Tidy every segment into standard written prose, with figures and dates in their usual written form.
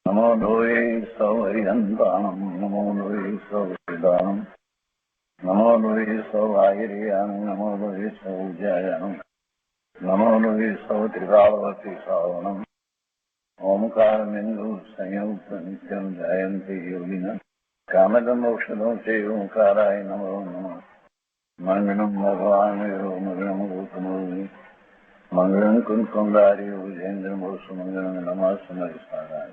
नमो लोये सौहरिहन्ताणं नमो लोये सौहृदानं नमो लोये सौभागिर्यानं नमो लोये सौज्यायानं नमो लोये सौत्रिकावती सावनं ओंकारमिन्दु संयुक्त नित्यं जयन्ति योगिनः कामदमोक्षदं चैव ओंकाराय नमो नमः मङ्गलं भगवान् मङ्गलं गौतमोऽग्नि मङ्गलं कुन्कुन्दारि विजेन्द्रमोसुमङ्गलं नमः समरिसाराय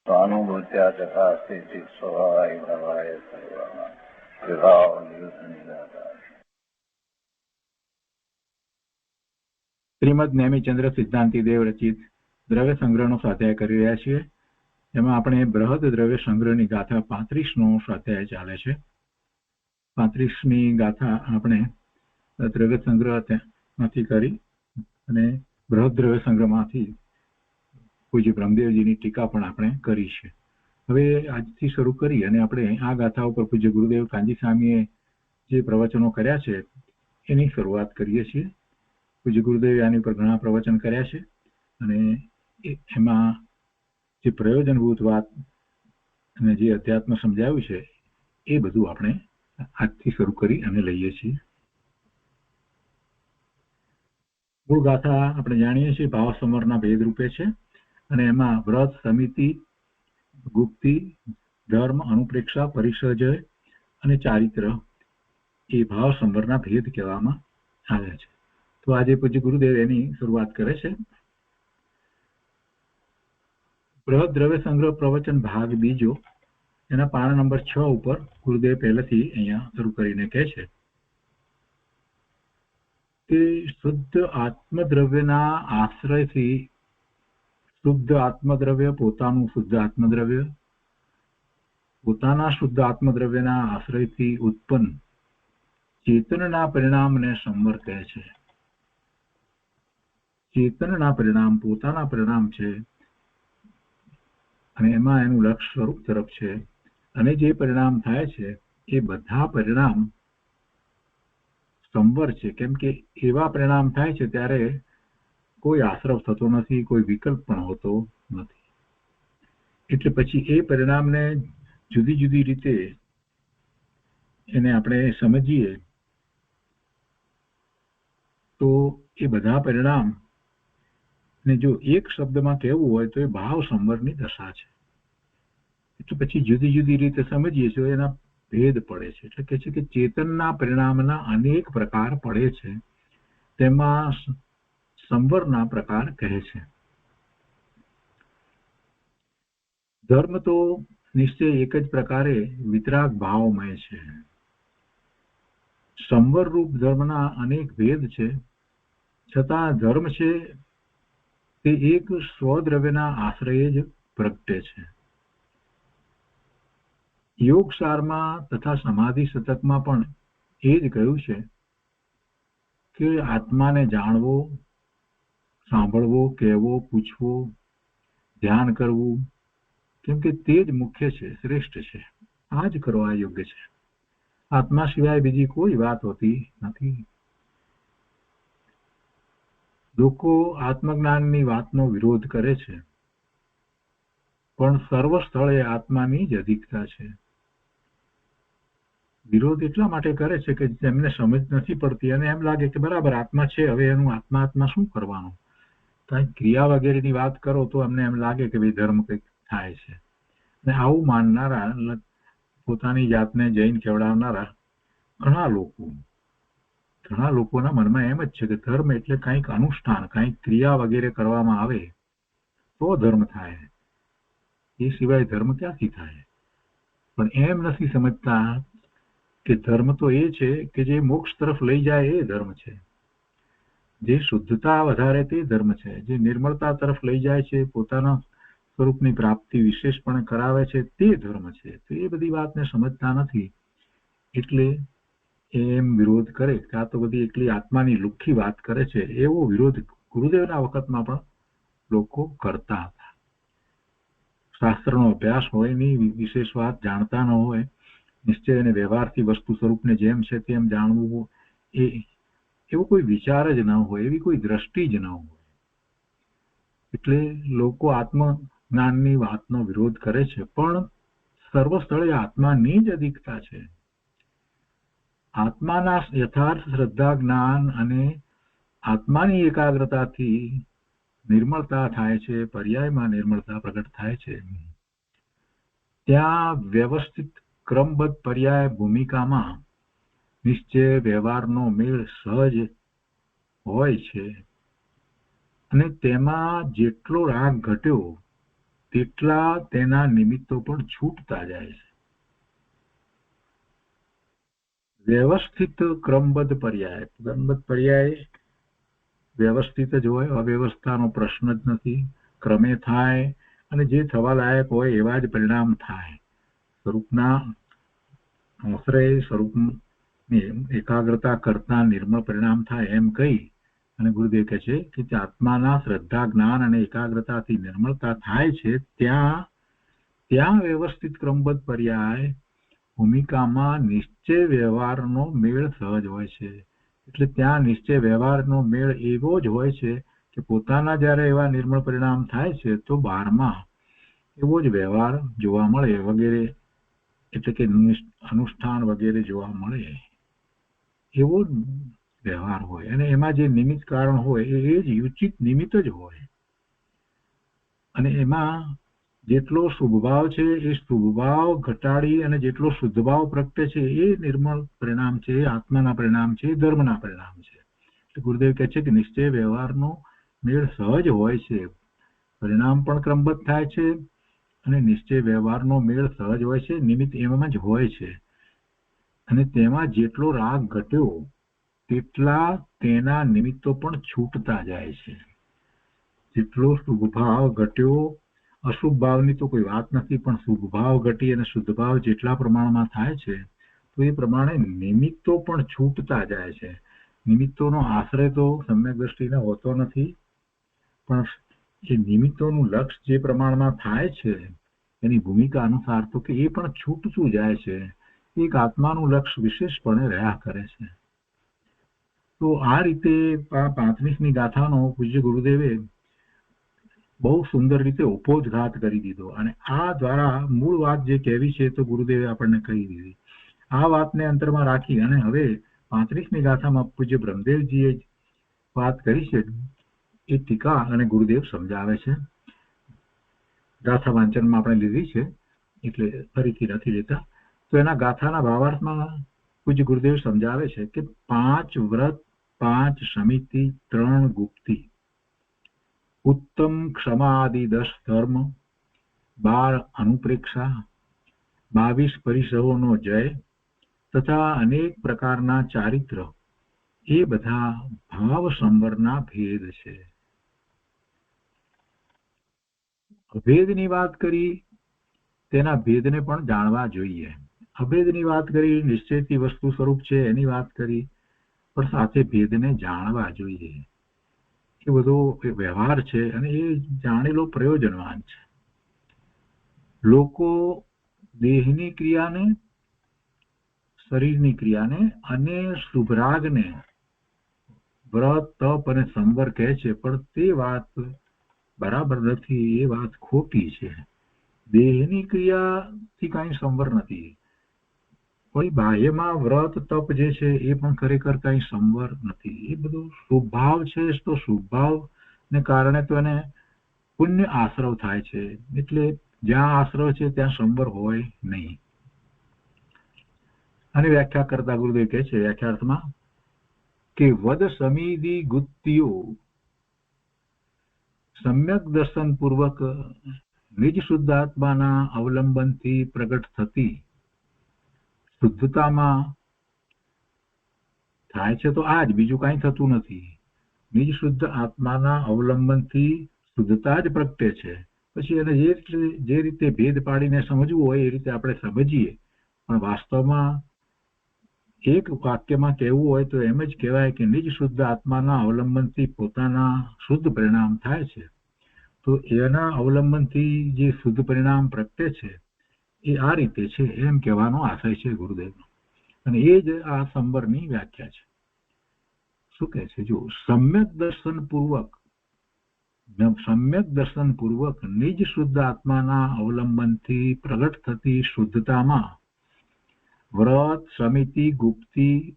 स्वानुभूत्या चकास्ते चित् स्वभावाय भवाय सर्वाः શ્રીમદ નેમિચંદ્ર સિદ્ધાંતિ દેવ રચિત દ્રવ્ય સંગ્રહનો સ્વાધ્યાય કરી રહ્યા છીએ. એમાં આપણે બૃહદ દ્રવ્ય સંગ્રહની ગાથા 35નો સ્વાધ્યાય ચાલે છે. 35મી ગાથા આપણે દ્રવ્ય સંગ્રહમાંથી કરી અને બૃહદ દ્રવ્ય સંગ્રહમાંથી પૂજ્ય બ્રહ્મદેવજીની ટીકા પણ આપણે કરી છે. હવે આજથી શરૂ કરી અને આપણે આ ગાથા ઉપર પૂજ્ય ગુરુદેવ કાંજી સ્વામીએ જે પ્રવચનો કર્યા છે એની શરૂઆત કરીએ છીએ. પૂજ્ય ગુરુદેવે આની ઉપર ઘણા પ્રવચન કર્યા છે અને એમાં જે પ્રયોજનભૂત વાત અને જે અધ્યાત્મ સમજાવ્યું છે એ બધું આપણે આજથી શરૂ કરી અને લઈએ છીએ. મૂળ ગાથા આપણે જાણીએ છીએ ભાવ સમરના ભેદ રૂપે છે અને એમાં વ્રત, સમિતિ, ગુપ્તિ, ધર્મ, અનુપ્રેક્ષા, પરિસર્જય અને ચારિત્ર એ ભાવ સંવરના ભેદ કહેવામાં આવ્યા છે. તો આજે પૂજ્ય ગુરુદેવ એની શરૂઆત કરે છે. બૃહદ દ્રવ્ય સંગ્રહ પ્રવચન ભાગ બીજો એના પાના નંબર 6 ઉપર ગુરુદેવ પહેલેથી અહીંયા શરૂ કરીને કહે છે કે શુદ્ધ આત્મદ્રવ્યના આશ્રયથી શુદ્ધ આત્મદ્રવ્ય પોતાનું શુદ્ધ આત્મદ્રવ્ય પોતાના શુદ્ધ આત્મદ્રવ્યના આશ્રયથી ઉત્પન્ન ચેતનના પરિણામને સંવર કહે છે. ચેતનના પરિણામ પોતાના પરિણામ છે અને એમાં એનું લક્ષ્ય સ્વરૂપ તરફ છે અને જે પરિણામ થાય છે એ બધા પરિણામ સંવર છે. કેમ કે એવા પરિણામ થાય છે ત્યારે કોઈ આશ્રવ થતો નથી, કોઈ વિકલ્પ પણ હોતો નથી. એટલે પછી એ પરિણામને જુદી જુદી રીતે એને આપણે સમજીએ તો એ બધા પરિણામ ને જો એક શબ્દમાં કહેવું હોય તો એ ભાવ સંવરની દશા છે. એટલે પછી જુદી જુદી રીતે સમજીએ તો એના ભેદ પડે છે. એટલે કે છે કે ચેતનના પરિણામના અનેક પ્રકાર પડે છે, તેમાં સંવરના પ્રકાર કહે છે. ધર્મ તો નિશ્ચય એક જ પ્રકારે વિતરાગ ભાવમય છે. સંવર રૂપ ધર્મના અનેક ભેદ છે, છતાં ધર્મ છે તે એક સ્વદ્રવ્યના આશ્રયે જ પ્રગટે છે. યોગસારમાં તથા સમાધિ શતકમાં પણ એ જ કહ્યું છે કે આત્માને જાણવો, સાંભળવો, કહેવો, પૂછવો, ધ્યાન કરવું, કેમ કે તે જ મુખ્ય છે, શ્રેષ્ઠ છે. આ જ કરવા યોગ્ય છે. આત્મા સિવાય બીજી કોઈ વાત હોતી નથી. લોકો આત્મજ્ઞાનની વાતનો વિરોધ કરે છે, પણ સર્વ સ્થળે આત્માની જ અધિકતા છે. વિરોધ એટલા માટે કરે છે કે તેમને સમજ નથી પડતી અને એમ લાગે કે બરાબર આત્મા છે, હવે એનું આત્મા શું કરવાનું? કઈ ક્રિયા વગેરેની વાત કરો તો એમને એમ લાગે કે ભાઈ ધર્મ કંઈક થાય છે. અને આવું માનનારા, પોતાની જાતને જૈન કહેવડાવનારા ઘણા લોકોના મનમાં એમ જ છે કે ધર્મ એટલે કંઈક અનુષ્ઠાન, કંઈક ક્રિયા વગેરે કરવામાં આવે તો ધર્મ થાય, એ સિવાય ધર્મ ક્યાંથી થાય? પણ એમ નથી સમજતા કે ધર્મ તો એ છે કે જે મોક્ષ તરફ લઈ જાય એ ધર્મ છે. જે શુદ્ધતા વધારે તે ધર્મ છે. જે નિર્મળતા તરફ લઈ જાય છે, પોતાના સ્વરૂપની પ્રાપ્તિ વિશેષપણે કરાવે છે, તે ધર્મ છે. તો એ બધી વાતને સમજતા નથી એટલે એમ વિરોધ કરે કે આ તો બધી એકલી આત્માની લુખ્ખી વાત કરે છે. એવો વિરોધ ગુરુદેવના વખતમાં પણ લોકો કરતા હતા. શાસ્ત્રનો અભ્યાસ હોય નહીં, વિશેષ વાત જાણતા ન હોય, નિશ્ચય અને વ્યવહારથી વસ્તુ સ્વરૂપને જેમ છે તેમ જાણવું, એવો કોઈ વિચાર જ ન હોય, એવી કોઈ દ્રષ્ટિ જ ન હોય. એટલે લોકો જ્ઞાનની વાતનો વિરોધ કરે છે, પણ સર્વ સ્થળે આત્માની જ અધિકતા છે. આત્માના યથાર્થ શ્રદ્ધા જ્ઞાન અને આત્માની એકાગ્રતાથી નિર્મળતા થાય છે, પર્યાયમાં નિર્મળતા પ્રગટ થાય છે. ત્યાં વ્યવસ્થિત ક્રમબદ્ધ પર્યાય ભૂમિકામાં નિશ્ચય વ્યવહારનો મેળ સહજ હોય છે, અને તેમાં જેટલો રાગ ઘટ્યો તેટલા તેના નિમિત્તો પણ છૂટતા જાય છે. વ્યવસ્થિત ક્રમબદ્ધ પર્યાય વ્યવસ્થિત જ હોય, અવ્યવસ્થાનો પ્રશ્ન જ નથી. ક્રમે થાય અને જે થવા લાયક હોય એવા જ પરિણામ થાય. સ્વરૂપના આશ્રય સ્વરૂપની એકાગ્રતા કરતા નિર્મળ પરિણામ થાય એમ કહી અને ગુરુદેવ કહે છે કે આત્માના શ્રદ્ધા જ્ઞાન અને એકાગ્રતાથી નિર્મળતા થાય છે, ત્યાં વ્યવસ્થિત ક્રમબદ્ધ પર્યાય ભૂમિકામાં નિશ્ચય વ્યવહારનો મેળ સહજ હોય છે. એટલે ત્યાં નિશ્ચય વ્યવહારનો મેળ એવો જ હોય છે કે પોતાના જ્યારે એવા નિર્મળ પરિણામ થાય છે તો બહારમાં એવો જ વ્યવહાર જોવા મળે વગેરે, એટલે કે અનુષ્ઠાન વગેરે જોવા મળે એવો જ વ્યવહાર હોય, અને એમાં જે નિમિત્ત કારણ હોય એ જ ઉચિત નિમિત્ત જ હોય. અને એમાં જેટલો શુભભાવ છે એ શુભભાવ ઘટાડી અને જેટલો શુદ્ધભાવ પ્રગટે છે એ નિર્મળ પરિણામ છે, એ આત્માના પરિણામ છે, એ ધર્મના પરિણામ છે. એટલે ગુરુદેવ કહે છે કે નિશ્ચય વ્યવહારનો મેળ સહજ હોય છે, પરિણામ પણ ક્રમબદ્ધ થાય છે, અને નિશ્ચય વ્યવહારનો મેળ સહજ હોય છે, નિમિત્ત એમાં જ હોય છે. અને તેમાં જેટલો રાગ ઘટ્યો તેટલા તેના નિમિત્તો પણ છૂટતા જાય છે. જેટલો શુભ ભાવ ઘટ્યો, અશુભ ભાવની તો કોઈ વાત નથી, પણ શુભ ભાવ ઘટી અને શુદ્ધ ભાવ જેટલા પ્રમાણમાં થાય છે તો એ પ્રમાણે નિમિત્તો પણ છૂટતા જાય છે. નિમિત્તોનો આશ્રય તો સમ્યક દ્રષ્ટિને હોતો નથી, પણ એ નિમિત્તોનું લક્ષ જે પ્રમાણમાં થાય છે એની ભૂમિકા અનુસાર તો કે એ પણ છૂટતું જાય છે. એક આત્માનું લક્ષ વિશેષપણે રહ્યા કરે છે. તો આ રીતે 35મી ગાથાનો પૂજ્ય ગુરુદેવે બહુ સુંદર રીતે ઉપોદઘાત કરી દીધો, અને આ દ્વારા મૂળ વાત જે કહેવી છે તો ગુરુદેવે આપણને કહી દીધી. આ વાતને અંતરમાં રાખી અને હવે 35મી ગાથામાં પૂજ્ય બ્રહ્મદેવજીએ વાત કરી છે એ ટીકા અને ગુરુદેવ સમજાવે છે. ગાથા વાંચનમાં આપણે લીધી છે એટલે ફરીથી નથી લેતા. તો એના ગાથાના ભાવાર્થમાં પૂજ્ય ગુરુદેવ સમજાવે છે કે 5 વ્રત, 5 સમિતિ, 3 ગુપ્તિ, ઉત્તમ ક્ષમા આદિ 10 ધર્મ, 12 અનુપ્રેક્ષા, 22 પરિસરોનો જય તથા અનેક પ્રકારના ચારિત્ર, એ બધા ભાવ સંવરના ભેદ છે. અભેદની વાત કરી, તેના ભેદને પણ જાણવા જોઈએ. અભેદની વાત કરી, નિશ્ચયથી વસ્તુ સ્વરૂપ છે એની વાત કરી, પણ સાથે ભેદને જાણવા જોઈએ. એ બધો વ્યવહાર છે અને એ જાણેલો પ્રયોજનવાન છે. લોકો દેહની ક્રિયાને, શરીરની ક્રિયાને અને શુભરાગને વ્રત, તપ અને સંવર કહે છે, પણ તે વાત બરાબર નથી, એ વાત ખોટી છે. દેહની ક્રિયાથી કઈ સંવર નથી, કોઈ બાહ્યમાં વ્રત તપ જે છે એ પણ ખરેખર કઈ સંવર નથી. એ બધું શુભભાવ છે, તો શુભભાવ ને કારણે તો એને પુણ્ય આશ્રવ થાય છે, એટલે જ્યાં આશ્રવ છે ત્યાં સંવર હોય નહીં. અને વ્યાખ્યા કરતા ગુરુદેવ કહે છે વ્યાખ્યાર્થમાં કે વદ સમિધિ ગુત્તિઓ સમ્યક દર્શન પૂર્વક નિજ શુદ્ધાત્માના અવલંબનથી પ્રગટ થતી શુદ્ધતામાં થાય છે. તો આ જ બીજું કઈ થતું નથી. નિજ શુદ્ધ આત્માના અવલંબનથી શુદ્ધતા જ પ્રગટે છે. પછી એને જે રીતે ભેદ પાડીને સમજવું હોય એ રીતે આપણે સમજીએ, પણ વાસ્તવમાં એક વાક્યમાં કહેવું હોય તો એમ જ કહેવાય કે નિજ શુદ્ધ આત્માના અવલંબનથી પોતાના શુદ્ધ પરિણામ થાય છે. તો એના અવલંબનથી જે શુદ્ધ પરિણામ પ્રગટે છે એ આ રીતે છે એમ કહેવાનો આશય છે ગુરુદેવનો. અને એ જ આ સંવરની વ્યાખ્યા છે. શું કહે છે? જો સમ્યક દર્શન પૂર્વક સમ્યક દર્શન પૂર્વક નિજ શુદ્ધ આત્માના અવલંબનથી પ્રગટ થતી શુદ્ધતામાં વ્રત, સમિતિ, ગુપ્તિ,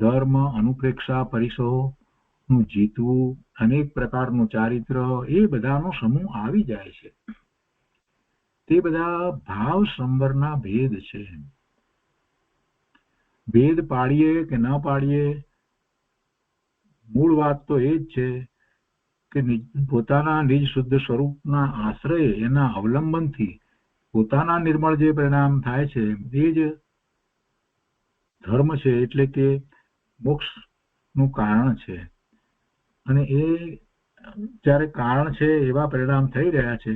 ધર્મ, અનુપ્રેક્ષા, પરિસો નું જીતવું, અનેક પ્રકારનું ચારિત્ર, એ બધાનો સમૂહ આવી જાય છે. તે બધા ભાવ સંવરના ભેદ છે. ભેદ પાડીએ કે ન પાડીએ, મૂળ વાત તો એ જ છે કે પોતાના નિજ શુદ્ધ સ્વરૂપના આશ્રય, એના અવલંબનથી પોતાના નિર્મળ જે પરિણામ થાય છે એ જ ધર્મ છે, એટલે કે મોક્ષનું કારણ છે. અને એ જ્યારે કારણ છે એવા પરિણામ થઈ રહ્યા છે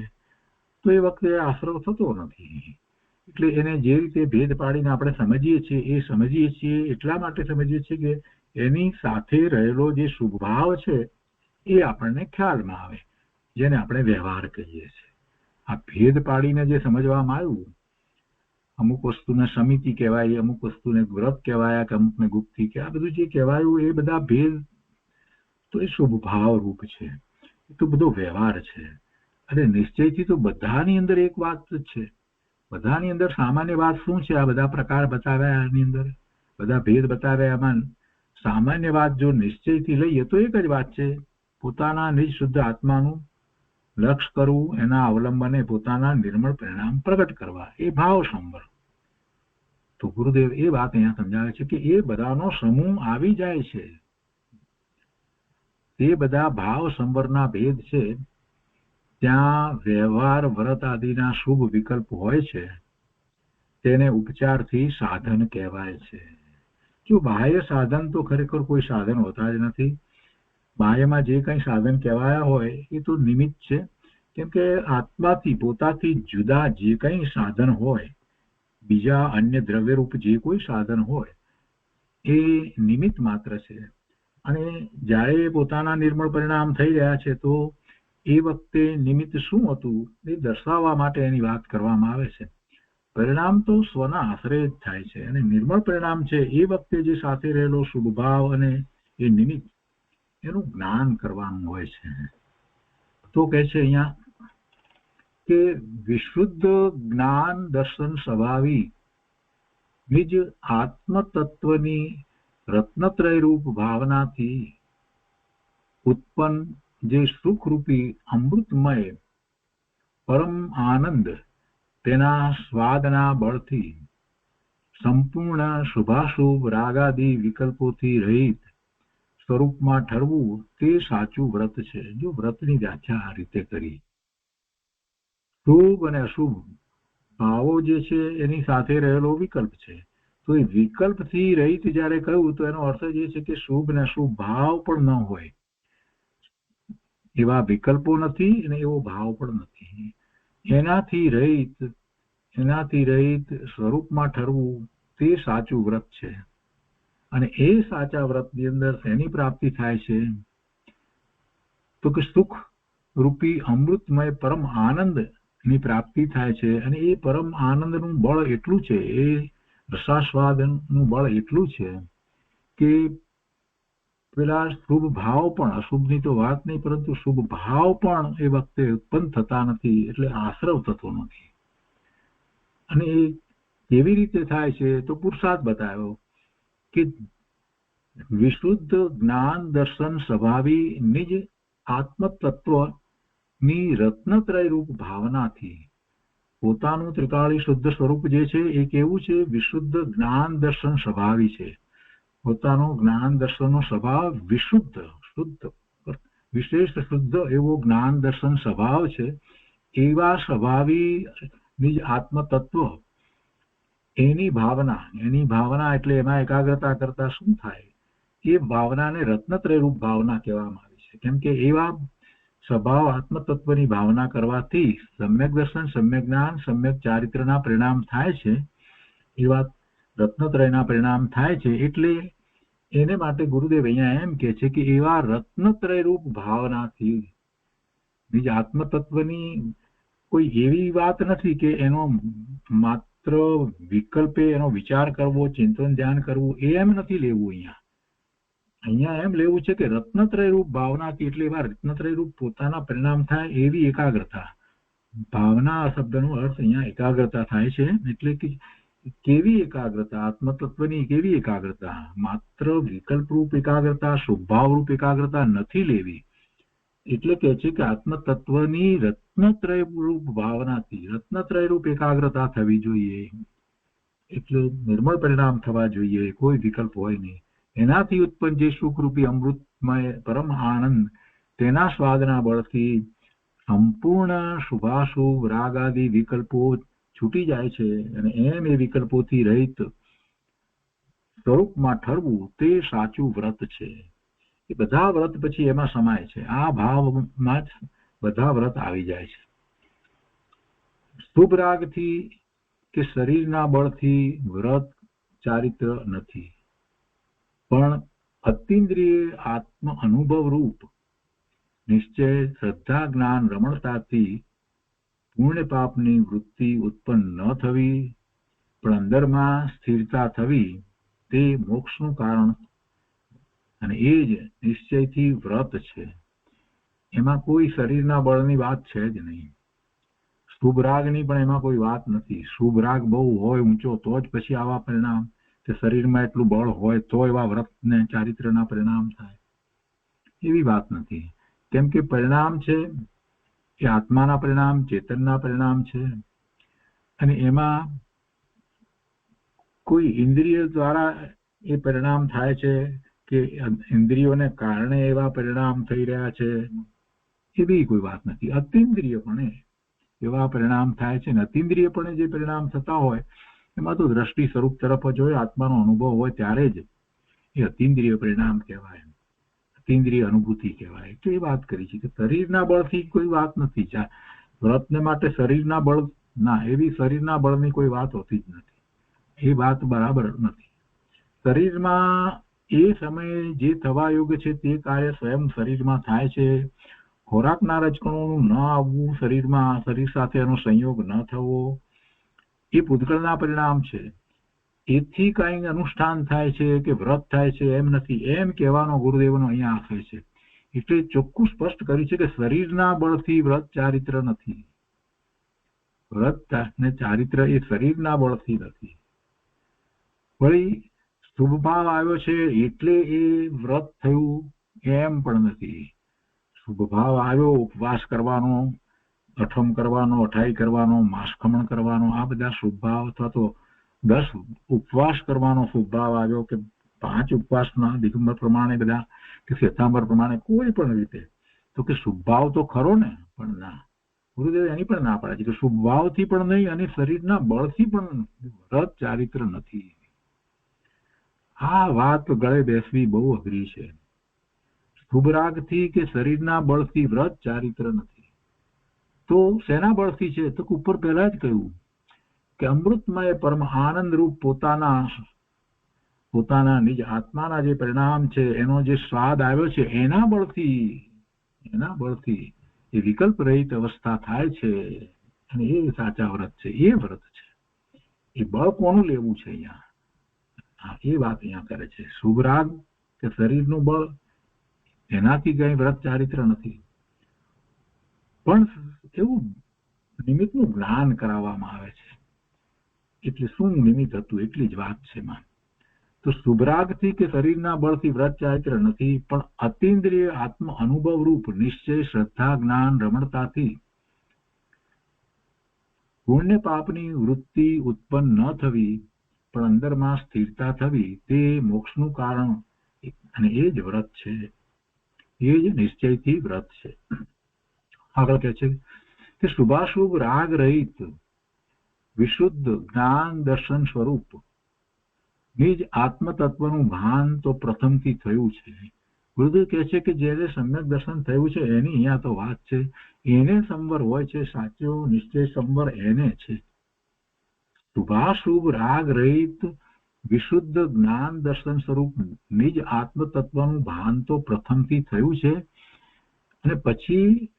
તો એ વખતે આશરો થતો નથી. એટલે એને જે રીતે ભેદ પાડીને આપણે સમજીએ છીએ, એ સમજીએ છીએ એટલા માટે સમજીએ છીએ કે એની સાથે રહેલો જે શુભભાવ છે એ આપણને ખ્યાલમાં આવે, જેને આપણે વ્યવહાર કહીએ છીએ. આ ભેદ પાડીને જે સમજવામાં આવ્યું, અમુક વસ્તુને સમિતિ કહેવાય, અમુક વસ્તુને વ્રત કહેવાય, કે અમુકને ગુપ્તિ કે આ બધું જે કહેવાયું એ બધા ભેદ તો એ શુભભાવ રૂપ છે, એ તો બધો વ્યવહાર છે. અને નિશ્ચયથી તો બધાની અંદર એક વાત જ છે. બધાની અંદર સામાન્ય વાત શું છે? આ બધા પ્રકાર બતાવ્યા, એની અંદર બધા ભેદ બતાવ્યા, એમાં સામાન્ય વાત જો નિશ્ચયથી લઈએ તો એક જ વાત છે, પોતાના નિજ શુદ્ધ આત્માનું લક્ષ કરવું, એના અવલંબને પોતાના નિર્મળ પરિણામ પ્રગટ કરવા, એ ભાવ સંવર. તો ગુરુદેવ એ વાત અહીંયા સમજાવે છે કે એ બધાનો સમૂહ આવી જાય છે. તે બધા ભાવ સંવરના ભેદ છે. ત્યાં વ્યવહાર, વ્રત આદિના શુભ વિકલ્પ હોય છે, તેને ઉપચારથી સાધન કહેવાય છે. જો બાહ્ય સાધન તો ખરેખર કોઈ સાધન હોતા જ નથી. બાહ્યમાં જે કંઈ સાધન કહેવાયા હોય એ તો નિમિત્ત છે. કેમ કે આત્માથી, પોતાથી જુદા જે કંઈ સાધન હોય, બીજા અન્ય દ્રવ્યરૂપ જે કોઈ સાધન હોય, એ નિમિત્ત માત્ર છે. અને જ્યારે પોતાના નિર્મળ પરિણામ થઈ રહ્યા છે તો એ વખતે નિમિત્ત શું હતું એ દર્શાવવા માટે એની વાત કરવામાં આવે છે. પરિણામ તો સ્વના આશ્રય જ થાય છે, અને નિર્મળ પરિણામ છે એ વખતે જે સાથે રહેલો શુભ ભાવ અને એ નિમિત્ત, એનું જ્ઞાન કરવાનું હોય છે. તો કહે છે અહીંયા કે વિશુદ્ધ જ્ઞાન દર્શન સ્વભાવી નિજ આત્મતત્વની રત્નત્રય રૂપ ભાવનાથી ઉત્પન્ન જે સુખરૂપી અમૃતમય પરમ આનંદ, તેના સ્વાદના બળથી સંપૂર્ણ શુભાશુભ રાગાદી વિકલ્પોથી રહિત સ્વરૂપમાં ઠરવું, તે સાચું વ્રત છે. જો વ્રતની વ્યાખ્યા આ રીતે કરી, શુભ અને અશુભ ભાવો જે છે એની સાથે રહેલો વિકલ્પ છે. તો એ વિકલ્પથી રહિત જયારે કહ્યું તો એનો અર્થ એ છે કે શુભ ને અશુભ ભાવ પણ ન હોય, એવા વિકલ્પો નથી અને એવો ભાવ પણ નથી. એનાથી રહિત સ્વરૂપમાં ઠરવું, તે સાચું વ્રત છે. અને એ સાચા વ્રતની અંદર એની પ્રાપ્તિ થાય છે તો કે સુખ રૂપી અમૃતમય પરમ આનંદ ની પ્રાપ્તિ થાય છે. અને એ પરમ આનંદનું બળ એટલું છે, એ રસાસ્વાદનું બળ એટલું છે કે પેલા શુભ ભાવ પણ, અશુભની તો વાત નહીં, પરંતુ શુભ ભાવ પણ એ વખતે ઉત્પન્ન થતા નથી, એટલે આશ્રવ થતો નથી. અને એ કેવી રીતે થાય છે તો પુરુષાર્થ બતાવ્યો કે વિશુદ્ધ જ્ઞાન દર્શન સ્વભાવી નિજ આત્મતત્વની રત્નત્રય રૂપ ભાવનાથી પોતાનું ત્રિકાળી શુદ્ધ સ્વરૂપ જે છે એ કેવું છે? વિશુદ્ધ જ્ઞાન દર્શન સ્વભાવી છે. પોતાનો જ્ઞાન દર્શનનો સ્વભાવ વિશુદ્ધ, શુદ્ધ, વિશેષ શુદ્ધ એવો જ્ઞાન દર્શન સ્વભાવ છે. એવા સ્વભાવી નિજ આત્મતત્વ, એની ભાવના એટલે એમાં એકાગ્રતા કરતા શું થાય? એ ભાવનાને રત્નત્રય રૂપ ભાવના કહેવામાં આવી છે. કેમ કે એવા સ્વભાવ આત્મતત્વની ભાવના કરવાથી સમ્યક દર્શન, સમ્યક જ્ઞાન, સમ્યક ચારિત્રના પરિણામ થાય છે. એવા રત્નત્રયના પરિણામ થાય છે. એટલે એને માટે ગુરુદેવ અહીંયા એમ કે છે કે એવા રત્નત્રય રૂપ ભાવનાથી નિજ આત્મતત્વની કોઈ એવી વાત નથી કે એનો માત્ર વિકલ્પે એનો વિચાર કરવો, ચિંતન ધ્યાન કરવું, એમ નથી લેવું. અહીંયા અહીંયા એમ લેવું છે કે રત્નત્રય રૂપ ભાવનાથી, એટલે એવા રત્નત્રય રૂપ પોતાના પરિણામ થાય એવી એકાગ્રતા. ભાવના શબ્દનો અર્થ અહીંયા એકાગ્રતા થાય છે. એટલે કે કેવી એકાગ્રતા? આત્મતત્વની કેવી એકાગ્રતા? માત્ર વિકલ્પ રૂપ એકાગ્રતા, સ્વભાવ રૂપ એકાગ્રતા નથી લેવી. એટલે કે છે કે આત્મતત્વની રત્નત્રય રૂપ ભાવનાથી, રત્નત્રય રૂપ એકાગ્રતા થવી જોઈએ. એટલે નિર્મળ પરિણામ થવા જોઈએ, કોઈ વિકલ્પ હોય નહીં. એનાથી ઉત્પન્ન જે સુખરૂપી અમૃતમય પરમ આનંદ, તેના સ્વાદના બળથી સંપૂર્ણ શુભાશુભ રાગ આદિ વિકલ્પો છૂટી જાય છે. અને એમ એ વિકલ્પોથી રહિત સ્વરૂપમાં ઠરવું તે સાચું વ્રત છે. એ બધા વ્રત પછી એમાં સમાય છે. આ ભાવમાં જ બધા વ્રત આવી જાય છે. શુભ રાગથી કે શરીરના બળથી વ્રત ચારિત્ર નથી, પણ અતિન્દ્રિય આત્મ અનુભવ રૂપ નિશ્ચય, શ્રદ્ધા, જ્ઞાન, રમણતાથી પુણ્ય પાપની વૃત્તિ ઉત્પન્ન ન થવી, પણ અંદરમાં સ્થિરતા થવી, તે મોક્ષનું કારણ. અને એ જ નિશ્ચયથી વ્રત છે. એમાં કોઈ શરીરના બળની વાત છે જ નહીં. શુભ રાગની પણ એમાં કોઈ વાત નથી. શુભ રાગ બહુ હોય ઊંચો તો જ પછી આવા પરિણામ, કે શરીરમાં એટલું બળ હોય તો એવા વ્રત ને ચારિત્રના પરિણામ થાય, એવી વાત નથી. કેમ કે પરિણામ છે એ આત્માના પરિણામ, ચેતનના પરિણામ છે. અને એમાં કોઈ ઇન્દ્રિય દ્વારા એ પરિણામ થાય છે કે ઇન્દ્રિયોને કારણે એવા પરિણામ થઈ રહ્યા છે, એવી કોઈ વાત નથી. અતિન્દ્રિયપણે એવા પરિણામ થાય છે. ને અતિન્દ્રિયપણે જે પરિણામ થતા હોય એમાં તો દ્રષ્ટિ સ્વરૂપ તરફ જ હોય, આત્માનો અનુભવ હોય ત્યારે જ એ અતિન્દ્રિય પરિણામ કહેવાય, અતિન્દ્રિય અનુભૂતિ કહેવાય. તો એ વાત કરી છે કે શરીરના બળથી કોઈ વાત નથી. વ્રતને માટે શરીરના બળ ના, એવી શરીરના બળની કોઈ વાત હોતી જ નથી. એ વાત બરાબર નથી. શરીરમાં એ સમયે જે થવા યોગ્ય છે તે કાર્ય સ્વયં શરીરમાં થાય છે. ખોરાકના રજકણોનું ન આવવું શરીરમાં, શરીર સાથે એનો સંયોગ ન થવો, એ પૂતગળના પરિણામ છે. એથી કઈ અનુષ્ઠાન થાય છે કે વ્રત થાય છે એમ નથી, એમ કહેવાનો ગુરુદેવનો અહીંયા આશય છે. એટલે ચોખ્ખું સ્પષ્ટ કર્યું છે કે શરીરના બળથી વ્રત ચારિત્ર નથી. વ્રત ને ચારિત્ર એ શરીરના બળથી નથી. વળી શુભ ભાવ આવ્યો છે એટલે એ વ્રત થયું એમ પણ નથી. શુભ ભાવ આવ્યો, ઉપવાસ કરવાનો, અઠમ કરવાનો, અઠાઈ કરવાનો, માસખમણ કરવાનો, આ બધા શુભ ભાવ, અથવા તો 10 ઉપવાસ કરવાનો શુભ ભાવ આવ્યો, કે 5 ઉપવાસના દિગંબર પ્રમાણે બધા, કે શ્વેતાંબર પ્રમાણે, કોઈ પણ રીતે, તો કે શુભ ભાવ તો ખરો ને, પણ ના, ગુરુદેવ એની પણ ના પાડે છે કે શુભ ભાવથી પણ નહીં અને શરીરના બળથી પણ વ્રત ચારિત્ર નથી. આ વાત ગળે બેસવી બહુ અઘરી છે. શુભ રાગથી કે શરીરના બળથી વ્રત ચારિત્ર નથી. તો શેના બળથી છે? તો ઉપર પહેલા જ કહ્યું કે અમૃતમય પરમ આનંદ રૂપ પોતાના નિજ આત્માના જે પરિણામ છે, એનો જે સ્વાદ આવ્યો છે, એના બળથી એ વિકલ્પ રહિત અવસ્થા થાય છે. અને એ સાચા વ્રત છે, એ વ્રત છે. એ બળ કોનું લેવું છે અહીંયા? એ વાત અહીંયા કરે છે. શુભ રાગ કે શરીરનું બળ, એનાથી કઈ વ્રત ચારિત્ર નથી. પણ એવું નિમિત્તનું જ્ઞાન કરાવવામાં આવે છે. એટલે શું નિમિત્ત હતું એટલી જ વાત છે એમાં. તો શુભરાગથી કે શરીરના બળથી વ્રત ચારિત્ર નથી, પણ અતિન્દ્રિય આત્મ અનુભવ રૂપ નિશ્ચય, શ્રદ્ધા, જ્ઞાન, રમણતાથી પુણ્ય પાપની વૃત્તિ ઉત્પન્ન ન થવી, પણ અંદરમાં સ્થિરતા થવી, તે મોક્ષનું કારણ. અને એ જ વ્રત છે, એ જ નિશ્ચયથી વ્રત છે. આગળ કહે છે કે શુભાશુભ રાગ રહિત વિશુદ્ધ જ્ઞાન દર્શન સ્વરૂપ નિજ આત્મતત્વનું ભાન તો પ્રથમથી થયું છે. ગુરુદેવ કહે છે કે જ્યારે સમ્યક દર્શન થયું છે એની અહીંયા તો વાત છે. એને સંવર હોય છે, સાચો નિશ્ચય સંવર એને છે. શુભાશુભ રાગ રહિત વિશુદ્ધ જ્ઞાન દર્શન સ્વરૂપ નિજ આત્મતત્વનું ભાન તો પ્રથમથી થયું છે. અને પછી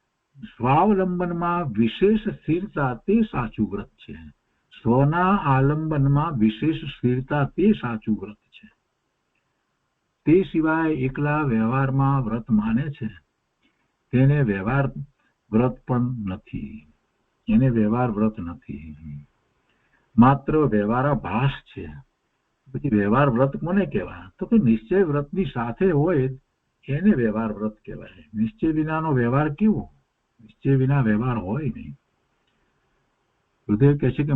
સ્વાવલંબનમાં વિશેષ સ્થિરતા, તે સાચું વ્રત છે. સ્વના આલંબનમાં વિશેષ સ્થિરતા, તે સાચું વ્રત છે. તે સિવાય એકલા વ્યવહારમાં વ્રત માને છે તેને વ્યવહાર વ્રત પણ નથી, એને વ્યવહાર વ્રત નથી, માત્ર વ્યવહારાભાસ છે. પછી વ્યવહાર વ્રત કોને કહેવાય? તો કે નિશ્ચય વ્રતની સાથે હોય એને વ્યવહાર વ્રત કહેવાય. નિશ્ચય વિનાનો વ્યવહાર કેવો? નિશ્ચય વિના વ્યવહાર હોય નહીં. હૃદય કહે છે કે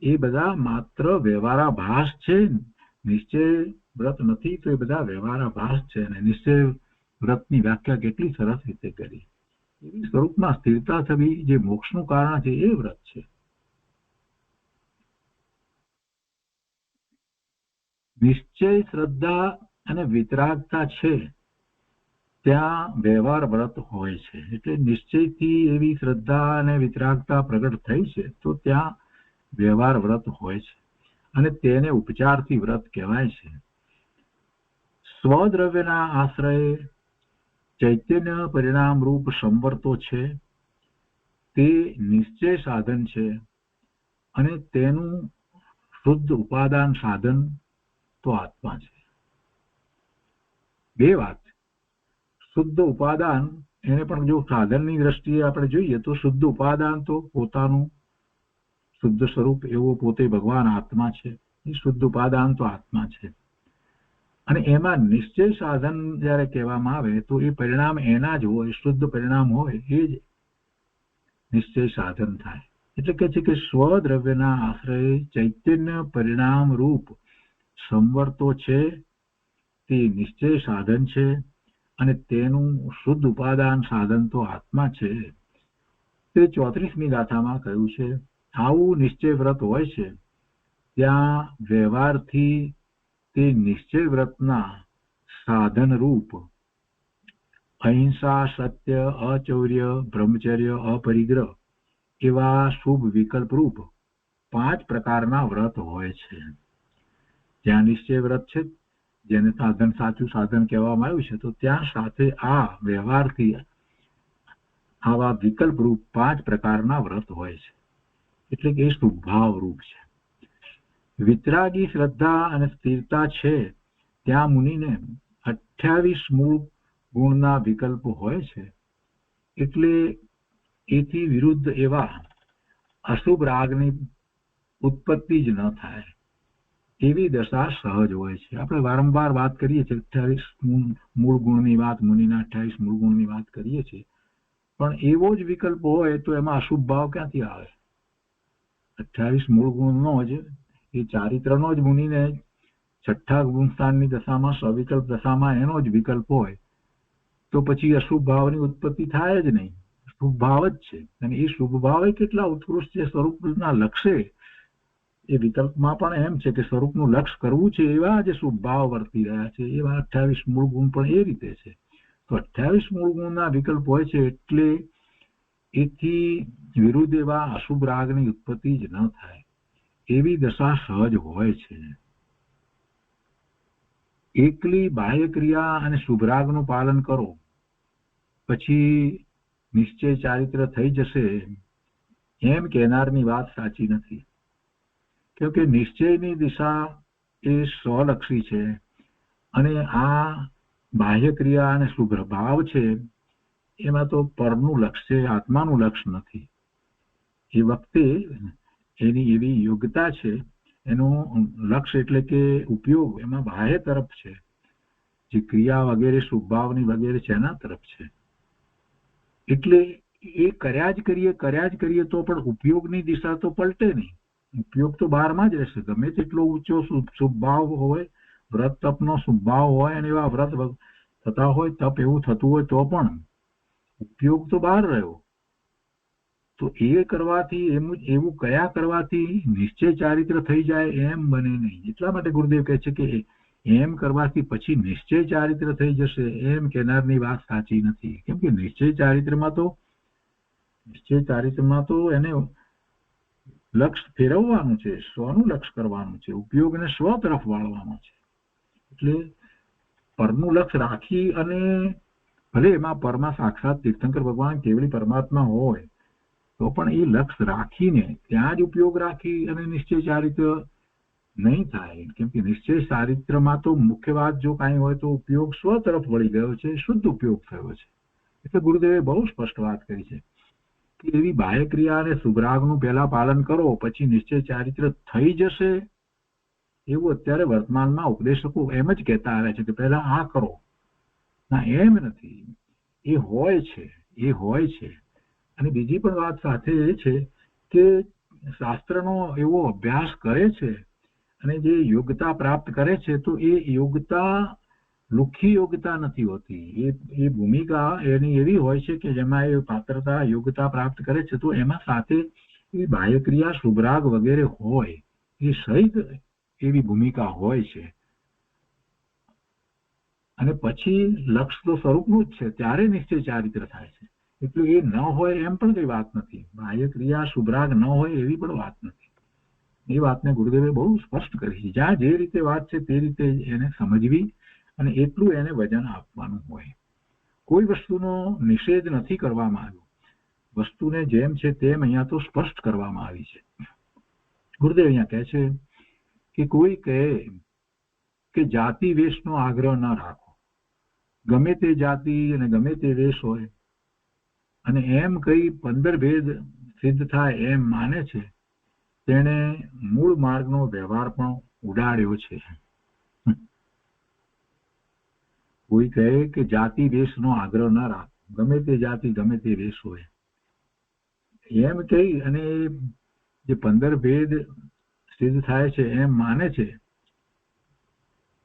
એ બધા માત્ર વ્યવહારાભાસ છે, નિશ્ચય વ્રત નથી, તો એ બધા વ્યવહારાભાસ છે. અને નિશ્ચય વ્રતની વ્યાખ્યા કેટલી સરસ રીતે કરી. એવી સ્વરૂપમાં સ્થિરતા થવી જે મોક્ષનું કારણ છે એ વ્રત છે. નિશ્ચય, શ્રદ્ધા અને વિતરાગતા છે ત્યાં વ્યવહાર વ્રત હોય છે. એટલે નિશ્ચયથી એવી શ્રદ્ધા અને વિતરાગતા પ્રગટ થઈ છે તો ત્યાં વ્યવહાર વ્રત હોય છે અને તેને ઉપચારથી વ્રત કહેવાય છે. સ્વદ્રવ્યના આશ્રય ચૈતન્ય પરિણામ રૂપ સંવર્તો છે તે નિશ્ચય સાધન છે અને તેનું શુદ્ધ ઉપાદાન સાધન તો આત્મા છે. બે વાત. શુદ્ધ ઉપાદાન એને પણ જો સાધનની દ્રષ્ટિએ આપણે જોઈએ તો શુદ્ધ ઉપાદાન તો પોતાનું શુદ્ધ સ્વરૂપ એવો પોતે ભગવાન આત્મા છે. એ શુદ્ધ ઉપાદાન તો આત્મા છે. અને એમાં નિશ્ચય સાધન જયારે કહેવામાં આવે તો એ પરિણામ એના જ હોય, શુદ્ધ પરિણામ હોય એ જ નિશ્ચય સાધન થાય. એટલે કે છે કે સ્વદ્રવ્યના આશ્રય ચૈતન્ય પરિણામ રૂપ સંવર્તો છે તે નિશ્ચય સાધન છે અને તેનું શુદ્ધ ઉપાદાન સાધન તો આત્મા છે. તે 34મી ગાથામાં કહ્યું છે. આવું નિશ્ચય વ્રત હોય છે ત્યાં વ્યવહારથી તે નિશ્ચય વ્રતના સાધન રૂપ અહિંસા, સત્ય, અચૌર્ય, બ્રહ્મચર્ય, અપરિગ્રહ એવા શુભ વિકલ્પ રૂપ 5 પ્રકારના વ્રત હોય છે. જ્યાં નિશ્ચય વ્રત છે જેને સાધન સાચું સાધન કહેવામાં આવ્યું છે તો ત્યાં સાથે આ વ્યવહારથી આવા વિકલ્પ રૂપ 5 પ્રકારના વ્રત હોય છે. એટલે કે એ શુભાવ રૂપ છે. વિતરાગી શ્રદ્ધા અને સ્થિરતા છે ત્યાં મુનિને 28 મૂળ ગુણના વિકલ્પો હોય છે. એટલે એથી વિરુદ્ધ એવા અશુભ રાગની ઉત્પત્તિ જ ન થાય એવી દશા સહજ હોય છે. આપણે વારંવાર વાત કરીએ છીએ 28 મૂળ ગુણની વાત, મુનિના 28 મૂળ ગુણની વાત કરીએ છીએ, પણ એવો જ વિકલ્પ હોય તો એમાં અશુભ ભાવ ક્યાંથી આવે? 28 મૂળ ગુણનો જ એ ચારિત્રનો જ મુનિને 6ઠ્ઠા ગુણસ્થાનની દશામાં સવિકલ્પ દશામાં એનો જ વિકલ્પ હોય તો પછી અશુભ ભાવની ઉત્પત્તિ થાય જ નહીં. શુભ ભાવ જ છે. અને એ શુભ ભાવ કેટલા ઉત્કૃષ્ટ છે. સ્વરૂપના લક્ષ્ય એ વિકલ્પમાં પણ એમ છે કે સ્વરૂપનું લક્ષ કરવું છે એવા જે શુભ ભાવ વર્તી રહ્યા છે એવા 28 મૂળ ગુણ પણ એ રીતે છે. તો 28 મૂળ ગુણના વિકલ્પ હોય છે એટલે એથી વિરુદ્ધ એવા અશુભ રાગની ઉત્પત્તિ જ ન થાય એવી દશા સહજ હોય છે. એકલી બાહ્ય ક્રિયા અને શુભ રાગનું પાલન કરો પછી નિશ્ચય ચારિત્ર થઈ જશે એમ કહેનારની વાત સાચી નથી. કેમ કે નિશ્ચયની દિશા એ સ્વલક્ષી છે અને આ બાહ્ય ક્રિયા અને શુભ ભાવ છે એમાં તો પરનું લક્ષ છે, આત્માનું લક્ષ નથી. એ વખતે એની એવી યોગ્યતા છે, એનું લક્ષ્ય એટલે કે ઉપયોગ એમાં બાહ્ય તરફ છે. જે ક્રિયા વગેરે શુભ ભાવની વગેરે છે એના તરફ છે. એટલે એ કર્યા જ કરીએ તો પણ ઉપયોગની દિશા તો પલટે નહીં. ઉપયોગ તો બહારમાં જ રહેશે. ગમે તેટલો ઊંચો શુભ ભાવ હોય, વ્રત તપનો શુભ ભાવ હોય અને એવા વ્રત થતા હોય, તપ એવું થતું હોય તો પણ ઉપયોગ તો બહાર રહ્યો. તો એ કરવાથી એવું કયા કરવાથી નિશ્ચય ચારિત્ર થઈ જાય એમ બને નહીં. એટલા માટે ગુરુદેવ કહે છે કે એમ કરવાથી પછી નિશ્ચય ચારિત્ર થઈ જશે એમ કહેનારની વાત સાચી નથી. કેમ કે નિશ્ચય ચારિત્રમાં તો એને લક્ષ ફેરવવાનું છે, સ્વનું લક્ષ કરવાનું છે, ઉપયોગને સ્વ તરફ વાળવાનો છે. એટલે પરનું લક્ષ રાખી અને ભલે એમાં પરમાં સાક્ષાત તીર્થંકર ભગવાન કેવળી પરમાત્મા હોય તો પણ એ લક્ષ રાખીને ત્યાં જ ઉપયોગ રાખી અને નિશ્ચય ચારિત્ર નહીં થાય. કેમ કે નિશ્ચય ચારિત્રમાં તો મુખ્ય વાત જો કાંઈ હોય તો ઉપયોગ સ્વ તરફ વળી ગયો છે, શુદ્ધ ઉપયોગ થયો છે. એટલે ગુરુદેવે બહુ સ્પષ્ટ વાત કરી છે કે એવી બાહ્ય ક્રિયા અને શુભરાગનું પહેલા પાલન કરો, પછી નિશ્ચય ચારિત્ર થઈ જશે, એવું અત્યારે વર્તમાનમાં ઉપદેશકો એમ જ કહેતા આવ્યા છે કે પહેલા આ કરો. ના, એમ નથી. એ હોય છે. અને બીજી પણ વાત સાથે એ છે કે શાસ્ત્રનો એવો અભ્યાસ કરે છે અને જે યોગ્યતા પ્રાપ્ત કરે છે, તો એ યોગ્યતા લુખ્ખી યોગ્યતા નથી હોતી. એ ભૂમિકા એની એવી હોય છે કે જેમાં એ પાત્રતા યોગ્યતા પ્રાપ્ત કરે છે, તો એમાં સાથે એ બાહ્ય ક્રિયા શુભરાગ વગેરે હોય, એ સહિત એવી ભૂમિકા હોય છે. અને પછી લક્ષ્ય તો સ્વરૂપનું જ છે, ત્યારે નિશ્ચય ચારિત્ર થાય છે. એટલે એ ન હોય એમ પણ કઈ વાત નથી. બાહ્ય ક્રિયા શુભરાગ ન હોય એવી પણ વાત નથી. એ વાતને ગુરુદેવે બહુ સ્પષ્ટ કરી છે. જ્યાં જે રીતે વાત છે તે રીતે એને સમજવી અને એટલું એને વજન આપવાનું હોય. કોઈ વસ્તુનો નિષેધ નથી કરવામાં આવ્યો. વસ્તુને જેમ છે તેમ અહીંયા તો સ્પષ્ટ કરવામાં આવી છે. ગુરુદેવ અહીંયા કહે છે કે કોઈ કહે કે જાતિ વેશનો આગ્રહ ન રાખો, ગમે તે જાતિ અને ગમે તે વેશ હોય, અને એમ કઈ 15 ભેદ સિદ્ધ થાય એમ માને છે, તેને મૂળ માર્ગનો વ્યવહાર પણ ઉડાડ્યો છે. કોઈ કહે કે જાતિ વેશનો આગ્રહ ન રાખો, ગમે તે જાતિ ગમે તે વેશ હોય, એમ કહી અને જે 15 ભેદ સિદ્ધ થાય છે એમ માને છે,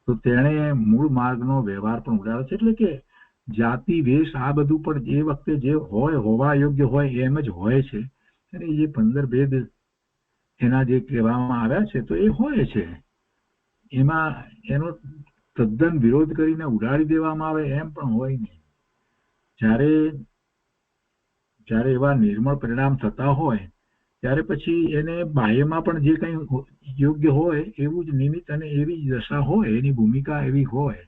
તો તેણે મૂળ માર્ગનો વ્યવહાર પણ ઉડાડ્યો છે. એટલે કે જાતિ વેશ આ બધું પણ એ વખતે જે હોય, હોવા યોગ્ય હોય એમ જ હોય છે. અને એ 15 ભેદ એના જે કહેવામાં આવ્યા છે તો એ હોય છે. એમાં એનો તદ્દન વિરોધ કરીને ઉડાડી દેવામાં આવે એમ પણ હોય નહીં. જ્યારે એવા નિર્મળ પરિણામ થતા હોય ત્યારે પછી એને બાહ્યમાં પણ જે કંઈ યોગ્ય હોય એવું જ નિમિત્ત અને એવી જ દશા હોય, એની ભૂમિકા એવી હોય.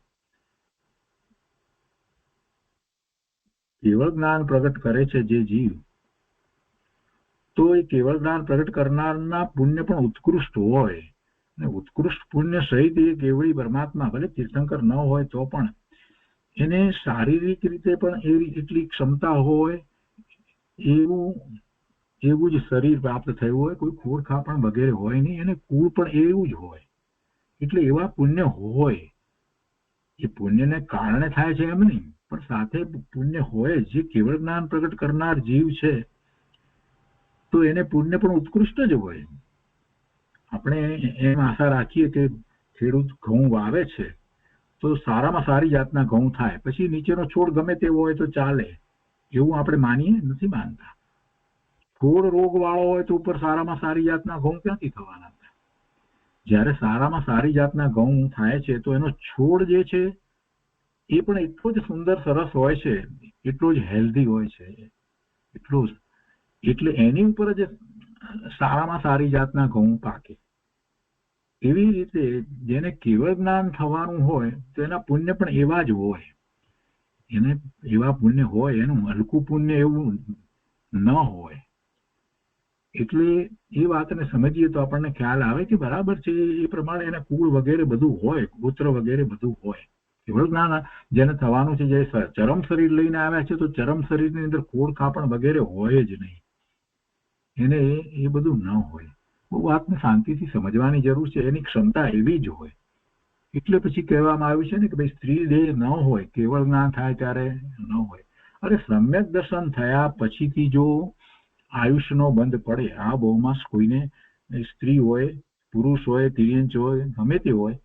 કેવળ જ્ઞાન પ્રગટ કરે છે જે જીવ, તો એ કેવળ જ્ઞાન પ્રગટ કરનારના પુણ્ય પણ ઉત્કૃષ્ટ હોય. અને ઉત્કૃષ્ટ પુણ્ય સહિત એ કેવળી પરમાત્મા, ભલે તીર્થંકર ન હોય તો પણ એને શારીરિક રીતે પણ એવી એટલી ક્ષમતા હોય, એવું જ શરીર પ્રાપ્ત થયું હોય, કોઈ ખોડખાં પણ વગેરે હોય નહીં, અને કુળ પણ એવું જ હોય. એટલે એવા પુણ્ય હોય. એ પુણ્યને કારણે થાય છે એમ નહીં, પણ સાથે પુણ્ય હોય. જે કેવળ જ્ઞાન પ્રગટ કરનાર જીવ છે તો એને પુણ્ય પણ ઉત્કૃષ્ટ જ હોય. આપણે એમ આશા રાખીએ કે ખેડૂત ઘઉં વાવે છે તો સારામાં સારી જાતના ઘઉં થાય, પછી નીચેનો છોડ ગમે તેવો હોય તો ચાલે, એવું આપણે માનીએ? નથી માનતા. છોડ રોગ વાળો હોય તો ઉપર સારામાં સારી જાતના ઘઉં ક્યાંથી થવાના? જ્યારે સારામાં સારી જાતના ઘઉં થાય છે તો એનો છોડ જે છે એ પણ એટલો જ સુંદર સરસ હોય છે, એટલો જ હેલ્ધી હોય છે, એટલો જ. એટલે એની ઉપર જ સારામાં સારી જાતના ઘઉં પાકે. એવી રીતે જેને કેવળ જ્ઞાન થવાનું હોય તો એના પુણ્ય પણ એવા જ હોય. એને એવા પુણ્ય હોય, એનું હલકું પુણ્ય એવું ન હોય. એટલે એ વાતને સમજીએ તો આપણને ખ્યાલ આવે કે બરાબર છે. એ પ્રમાણે એને કુળ વગેરે બધું હોય, ગોત્ર વગેરે બધું હોય. કેવળ જ્ઞાન જેને થવાનું છે, જે ચરમ શરીર લઈને આવ્યા છે, તો ચરમ શરીરની અંદર ખોડ ખાપણ વગેરે હોય જ નહીં. એને એ બધું ન હોય. બહુ વાતને શાંતિથી સમજવાની જરૂર છે. એની ક્ષમતા એવી જ હોય. એટલે પછી કહેવામાં આવ્યું છે ને કે ભાઈ સ્ત્રી દેહ ન હોય, કેવળ જ્ઞાન થાય ત્યારે ન હોય. અરે સમ્યક દર્શન થયા પછીથી જો આયુષ્યનો બંધ પડે, આ બહુમાસ કોઈને, સ્ત્રી હોય, પુરુષ હોય, તિર્યંચ હોય, ગમે તે હોય,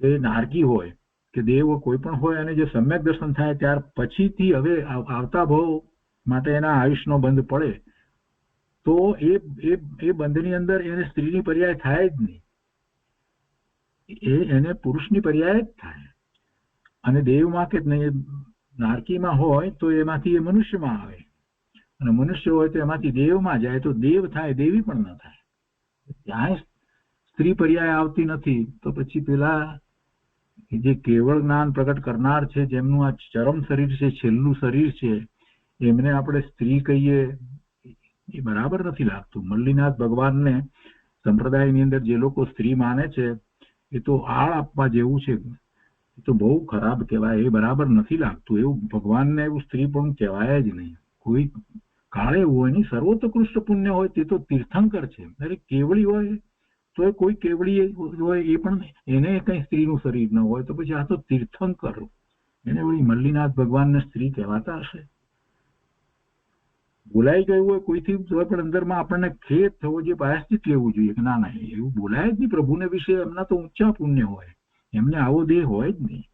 એ નારકી હોય કે દેવ કોઈ પણ હોય, અને જે સમ્યક દર્શન થાય ત્યાર પછીથી હવે આવતા ભાવ માટે એના આયુષ્યનો બંધ પડે, તો એ બંધની અંદર એને સ્ત્રીની પર્યાય થાય જ નહીં. એને પુરુષની પર્યાય જ થાય. અને દેવમાં કે નારકીમાં હોય તો એમાંથી એ મનુષ્યમાં આવે, અને મનુષ્ય હોય તો એમાંથી દેવમાં જાય, તો દેવ થાય, દેવી પણ ન થાય. ત્યાં સ્ત્રી પર્યાય આવતી નથી. તો પછી પેલા જે કેવળ જ્ઞાન પ્રગટ કરનાર છે, જેમનું આ ચરમ શરીર છે, છેલ્લું શરીર છે, એમને આપણે સ્ત્રી કહીએ એ બરાબર નથી લાગતું. મલ્લીનાથ ભગવાનને સંપ્રદાયની અંદર જે લોકો સ્ત્રી માને છે એ તો આળ આપવા જેવું છે, એ તો બહુ ખરાબ કહેવાય, એ બરાબર નથી લાગતું. એવું ભગવાનને એવું સ્ત્રી પણ કહેવાય જ નહીં. કોઈ કાળે હોય નહીં, સર્વોત્કૃષ્ટ પુણ્ય હોય તે તો તીર્થંકર છે. અરે કેવળી હોય તો કોઈ કેવળી હોય એ પણ એને કઈ સ્ત્રીનું શરીર ન હોય તો પછી આ તો તીર્થંકર, એને વળી મલ્લીનાથ ભગવાનને સ્ત્રી કહેવાતા હશે? બોલાઈ ગયું હોય કોઈથી હોય પણ અંદરમાં આપણને ખેદ થવો જોઈએ, પ્રાયશ્ચિત લેવું જોઈએ કે ના ના એવું બોલાય જ નહીં. પ્રભુને વિશે એમના તો ઊંચા પુણ્ય હોય, એમને આવો દેહ હોય જ નહીં.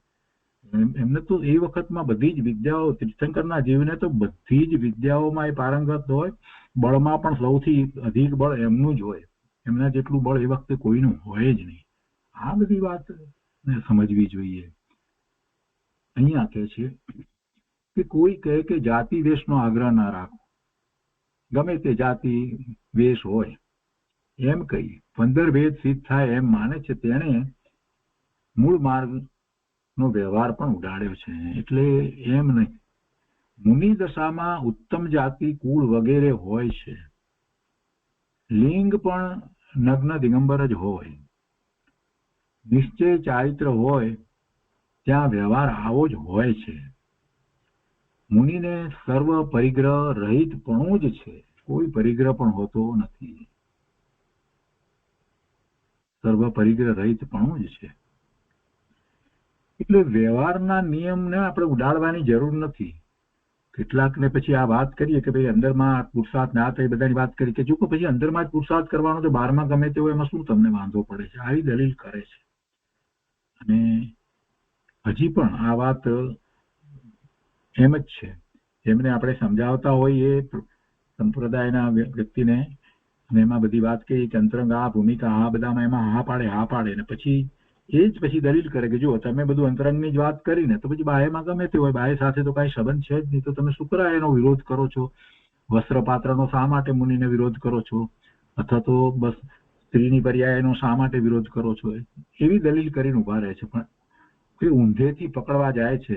એમને તો એ વખતમાં બધી જ વિદ્યાઓ, તીર્થંકરના જીવને તો બધી જ વિદ્યાઓમાં એ પારંગત હોય, બળમાં પણ સૌથી અધિક બળ એમનું જ હોય, એમના જેટલું બળ એ વખતે કોઈનું હોય જ નહીં. આ બધી વાત સમજવી જોઈએ. અહીંયા કહે છે કે કોઈ કહે કે જાતિ વેશનો આગ્રહ ના રાખો, ગમે તે જાતિ વેશ હોય એમ કહી 15 ભેદ સિદ્ધ થાય એમ માને છે, તેણે મૂળ માર્ગ નો વ્યવહાર પણ ઉડાડ્યો છે. એટલે એમ નહીં. મુનિ દશામાં ઉત્તમ જાતિ કુળ વગેરે હોય છે, લિંગ પણ નગ્ન દિગંબર જ હોય, નિશ્ચય ચારિત્ર હોય ત્યાં વ્યવહાર આવો જ હોય છે. મુનિને સર્વ પરિગ્રહ રહિત પણ જ છે, કોઈ પરિગ્રહ પણ હોતો નથી. સર્વ પરિગ્રહ રહિત પણ જ છે. એટલે વ્યવહારના નિયમને આપણે ઉડાડવાની જરૂર નથી. કેટલાકને પછી આ વાત કરીએ કે ભાઈ અંદરમાં પુરુષાર્થ ના થાય, બધાની વાત કરી કે જો પછી અંદરમાં જ પુરુષાર્થ કરવાનો તો બહારમાં ગમે તે હોય એમાં શું તમને વાંધો પડે છે, આવી દલીલ કરે છે. અને હજી પણ આ વાત એમ જ છે. એમને આપણે સમજાવતા હોઈએ સંપ્રદાયના વ્યક્તિને, અને એમાં બધી વાત કરી કે અંતરંગ આ ભૂમિકા આ બધામાં એમાં હા પાડે ને પછી એ જ પછી દલીલ કરે કે જો તમે બધું અંતરંગની જ વાત કરીને તો પછી બાહ્યમાં ગમે તે હોય, બાહ્ય સાથે તો કાંઈ સંબંધ છે જ નહીં, તો તમે શુક્રાયનો વિરોધ કરો છો, વસ્ત્રપાત્રનો શા માટે મુનિને વિરોધ કરો છો, અથવા તો બસ સ્ત્રીની પર્યાયનો શા માટે વિરોધ કરો છો, એવી દલીલ કરીને ઉભા રહે છે. પણ એ ઊંધેથી પકડવા જાય છે,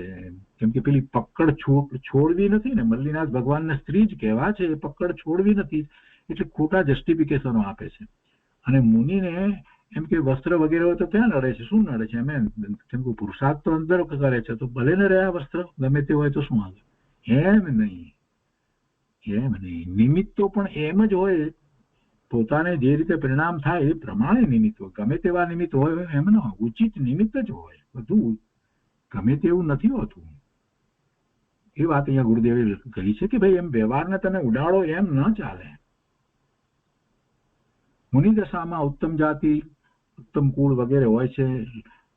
કેમ કે પેલી પકડ છોડવી નથી ને, મલ્લીનાથ ભગવાનને સ્ત્રી જ કહેવા છે, એ પકડ છોડવી નથી, એટલે ખોટા જસ્ટિફિકેશનો આપે છે. અને મુનિને એમ કે વસ્ત્ર વગેરે હોય તો ક્યાં નડે છે, શું નડે છે, એમ કેમ કે પુરુષાર્થ તો અંદર કરે છે, તો ભલે ને રહ્યા વસ્ત્ર ગમે તે હોય તો શું આવે? એમ નહીં. નિમિત્તો પણ એમ જ હોય, પોતાને જે રીતે પરિણામ થાય એ પ્રમાણે નિમિત્ત હોય. ગમે તેવા નિમિત્ત હોય એમ ન ઉચિત નિમિત્ત જ હોય, બધું ગમે તેવું નથી હોતું. એ વાત અહીંયા ગુરુદેવે કહી છે કે ભાઈ એમ વ્યવહારને તમે ઉડાડો એમ ન ચાલે. મુનિ દશામાં ઉત્તમ જાતિ ઉત્તમ કુળ વગેરે હોય છે,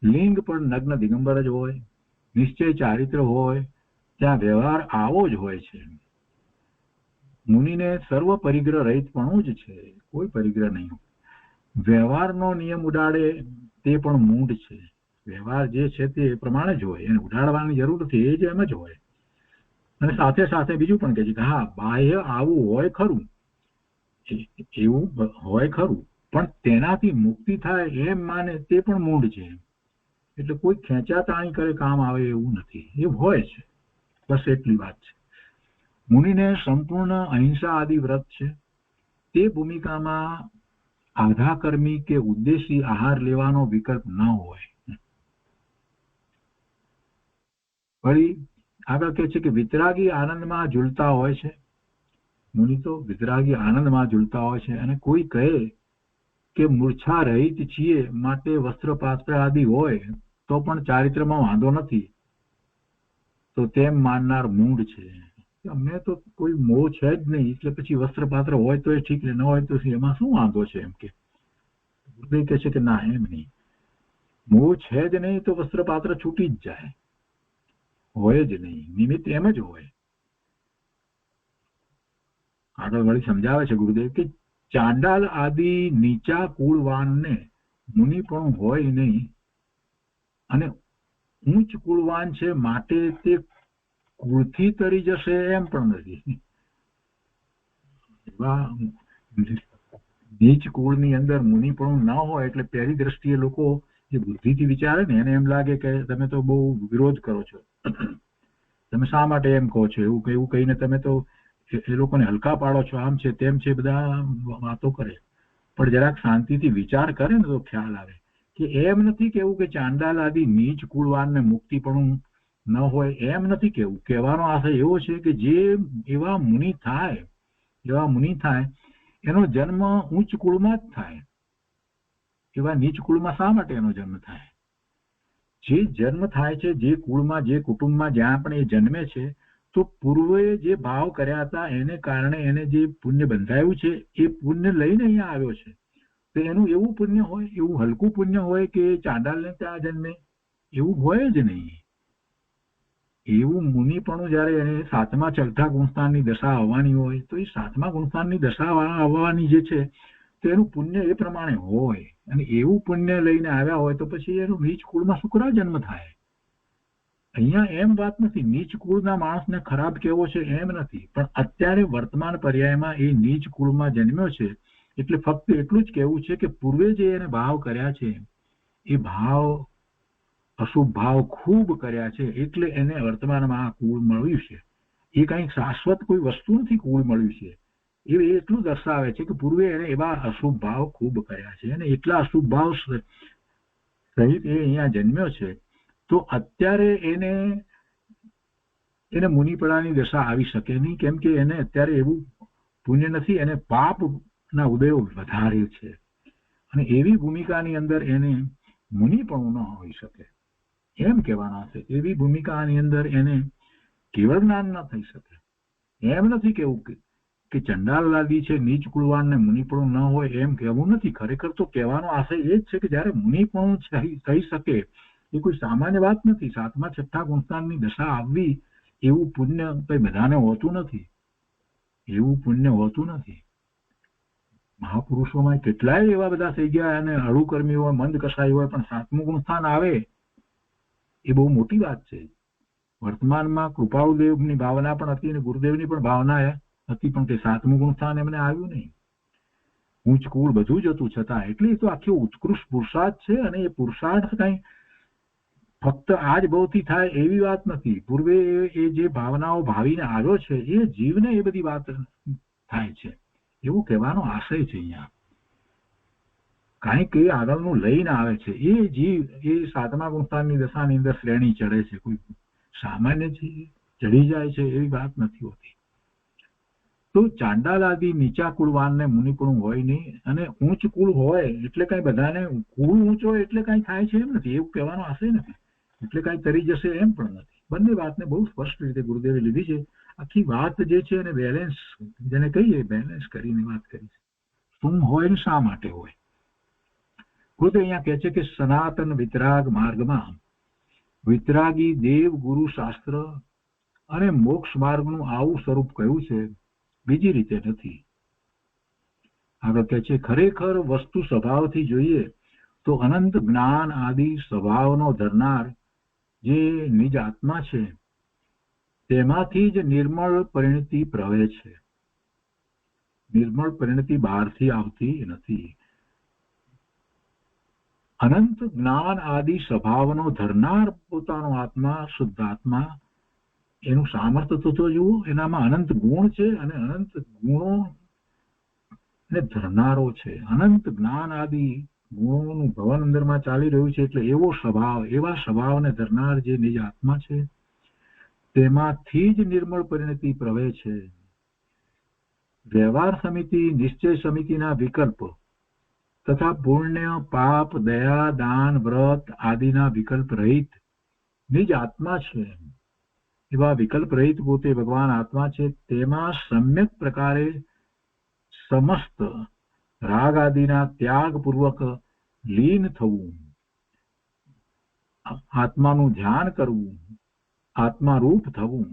લિંગ પણ નગ્ન દિગંબર જ હોય, નિશ્ચય ચારિત્ર હોય ત્યાં વ્યવહાર આવો જ હોય છે. મુનિને સર્વ પરિગ્રહ રહિત પણ જ છે, કોઈ પરિગ્રહ નહીં. વ્યવહારનો નિયમ ઉડાડે તે પણ મૂઢ છે. વ્યવહાર જે છે તે પ્રમાણે જ હોય, એને ઉડાડવાની જરૂર નથી, એ જ એમ જ હોય. અને સાથે સાથે બીજું પણ કહે છે કે હા બાહ્ય આવું હોય ખરું, એવું હોય ખરું, પણ તેનાથી મુક્તિ થાય એમ માને તે પણ મૂઢ છે. એટલે કોઈ ખેંચાતાણી કરે કામ આવે એવું નથી, એ હોય છે. બસ એટલી વાત છે. મુનિને સંપૂર્ણ અહિંસા આદિ વ્રત છે, તે ભૂમિકામાં આધાકર્મી કે ઉદ્દેશી આહાર લેવાનો વિકલ્પ ન હોય. વળી આગળ કહે છે કે વિતરાગી આનંદમાં ઝૂલતા હોય છે. મુનિ તો વિતરાગી આનંદમાં ઝૂલતા હોય છે, અને કોઈ કહે કે મૂર્છા રહિત છીએ માટે વસ્ત્રપાત્ર આદિ હોય તો પણ ચારિત્રમાં વાંધો નથી, તો તેમ માનનાર મૂઢ છે. અમને તો કોઈ મોહ છે જ નહીં, એટલે પછી વસ્ત્રપાત્ર હોય તો એ ઠીક ને, ન હોય તો એમાં શું વાંધો છે? એમ કે ગુરુદેવ કહે છે કે ના, એમ નહીં. મોહ છે જ નહીં તો વસ્ત્રપાત્ર છૂટી જ જાય, હોય જ નહીં, નિમિત્ત એમ જ હોય. આગળ વળી સમજાવે છે ગુરુદેવ કે ચાંડાલ આદિ નીચા કુળવાનને મુનિ પણ હોય નહીં, અને ઉચ્ચ કુળવાન છે માટે તે કુળથી તરી જશે એમ પણ નથી. નીચ કુળની અંદર મુનિ પણ ન હોય એટલે પહેલી દ્રષ્ટિએ લોકો જે બુદ્ધિથી વિચારે ને એને એમ લાગે કે તમે તો બહુ વિરોધ કરો છો, તમે શા માટે એમ કહો છો, એવું કહીને તમે તો એ લોકોને હલકા પાડો છો, આમ છે તેમ છે, બધા વાતો કરે. પણ જરાક શાંતિથી વિચાર કરે ને તો ખ્યાલ આવે કે એમ નથી કેવું કે ચાંડાલ આદિ નીચ કુળવાનને મુક્તિપણું ન હોય, એમ નથી કેવું. કહેવાનો આશય એવો છે કે જે એવા મુનિ થાય એનો જન્મ ઉચ્ચ કુળમાં જ થાય. એવા નીચ કુળમાં શા માટે એનો જન્મ થાય? જે જન્મ થાય છે જે કુળમાં, જે કુટુંબમાં જ્યાં પણ એ જન્મે છે, તો પૂર્વે જે ભાવ કર્યા હતા એને કારણે એને જે પુણ્ય બંધાયું છે એ પુણ્ય લઈને અહીંયા આવ્યો છે. તો એનું એવું પુણ્ય હોય, એવું હલકું પુણ્ય હોય કે ચાંડાલને ત્યાં જન્મે, એવું હોય જ નહીં. એવું મુનિપણું જયારે એને 7મા ચૌથા ગુણસ્થાનની દશા આવવાની હોય તો એ 7મા ગુણસ્થાનની દશા આવવાની જે છે તો એનું પુણ્ય એ પ્રમાણે હોય, અને એવું પુણ્ય લઈને આવ્યા હોય તો પછી એનું નીચ કુળમાં શુક્ર જન્મ થાય. અહીંયા એમ વાત નથી નીચ કુળના માણસને ખરાબ કેવો છે એમ નથી, પણ અત્યારે વર્તમાન પર્યાયમાં એ નીચ કુળમાં જન્મ્યો છે એટલે ફક્ત એટલું જ કહેવું છે કે પૂર્વે જે એને ભાવ કર્યા છે એ ભાવ અશુભ ભાવ ખૂબ કર્યા છે એટલે એને વર્તમાનમાં આ કુળ મળ્યું છે. એ કંઈક શાશ્વત કોઈ વસ્તુ નથી કુળ મળ્યું છે, એ એટલું દર્શાવે છે કે પૂર્વે એને એવા અશુભ ભાવ ખૂબ કર્યા છે અને એટલા અશુભ ભાવ સહિત એ અહીંયા જન્મ્યો છે. તો અત્યારે એને મુનિપણાની દશા આવી શકે નહીં, કેમ કે એને અત્યારે એવું પુણ્ય નથી, એને પાપના ઉદયો વધારે છે અને એવી ભૂમિકાની અંદર એને મુનિપણું ન હોઈ શકે એમ કહેવાના છે. એવી ભૂમિકાની અંદર એને કેવળ જ્ઞાન ન થઈ શકે. એમ નથી કેવું કે ચંડાલાદી છે નીચ કુળવાનને મુનિપણું ન હોય એમ કહેવું નથી. ખરેખર તો કહેવાનો આશય એ જ છે કે જયારે મુનિપણું થઈ શકે એ કોઈ સામાન્ય વાત નથી. 7મા છઠ્ઠા ગુણસ્થાનની દશા આવવી એવું પુણ્ય કઈ બધાને હોતું નથી, એવું પુણ્ય હોતું નથી. મહાપુરુષોમાં કેટલાય એવા બધા થઈ ગયા અને હળુકર્મી હોય, મંદ કસાઈ હોય, પણ 7મું ગુણસ્થાન આવે એ બહુ મોટી વાત છે. વર્તમાનમાં કૃપાળુદેવની ભાવના પણ હતી અને ગુરુદેવની પણ ભાવના હતી, પણ તે 7મું ગુણસ્થાન એમને આવ્યું નહીં. ઊંચ કુળ બધું જ હતું છતાં, એટલે એ તો આખી ઉત્કૃષ્ટ પુરુષાર્થ છે અને એ પુરુષાર્થ કઈ ફક્ત આજ ભાવથી થાય એવી વાત નથી. પૂર્વે એ જે ભાવનાઓ ભાવીને આવ્યો છે એ જીવને એ બધી વાત થાય છે એવું કહેવાનો આશય છે. અહીંયા કાંઈક એ આગળનું લઈને આવે છે. એ જીવ એ 7મા ગુણસ્થાનની દશાની અંદર શ્રેણી ચડે છે, કોઈ સામાન્ય ચડી જાય છે એવી વાત નથી હોતી. તો ચાંડાલાદી નીચા કુળવાનને મુનિપણું હોય નહીં, અને ઊંચ કુળ હોય એટલે કઈ બધાને કુળ ઊંચો એટલે કઈ થાય છે એમ નથી, એવું કહેવાનો આશય નથી. એટલે કઈ તરી જશે એમ પણ નથી. બંને વાતને બહુ સ્પષ્ટ રીતે ગુરુદેવે લીધી છે. આખી વાત જે છે એને બેલેન્સ, જેને કહીએ બેલેન્સ કરીને વાત કરી છે. શું હોય ને શા માટે હોય. ગુરુદેવ અહીંયા કહે છે કે સનાતન વિતરાગ માર્ગમાં વિતરાગી દેવ ગુરુ શાસ્ત્ર અને મોક્ષ માર્ગનું આવું સ્વરૂપ કયું છે, બીજી રીતે નથી. આગળ કહે છે ખરેખર વસ્તુ સ્વભાવથી જોઈએ તો અનંત જ્ઞાન આદિ સ્વભાવનો ધરનાર જે નિજ આત્મા છે તેમાંથી જ નિર્મળ પરિણતિ પ્રવે છે. નિર્મળ પરિણતિ બહારથી આવતી નથી. અનંત જ્ઞાન આદિ સ્વભાવનો ધરનાર પોતાનો આત્મા, શુદ્ધ આત્મા, એનું સામર્થ્ય તો જુઓ, એનામાં અનંત ગુણ છે અને અનંત ગુણો ને ધરનારો છે. અનંત જ્ઞાન આદિ ગુણોનું ભવન અંદરમાં ચાલી રહ્યું છે, એટલે એવો સ્વભાવ, એવા સ્વભાવને ધરનાર જે નિજ આત્મા છે તેમાંથી જ નિર્મળ પરિણતિ પ્રવે છે. વ્યવહાર સમિતિ, નિશ્ચય સમિતિના વિકલ્પ તથા પુણ્ય, પાપ, દયા, દાન, વ્રત આદિના વિકલ્પ રહિત નિજ આત્મા છે. એવા વિકલ્પ રહિત પોતે ભગવાન આત્મા છે. તેમાં સમ્યક પ્રકારે સમસ્ત રાગ આદિના ત્યાગ પૂર્વક લીન થવું, આત્માનું ધ્યાન કરવું, આત્મારૂપ થવું,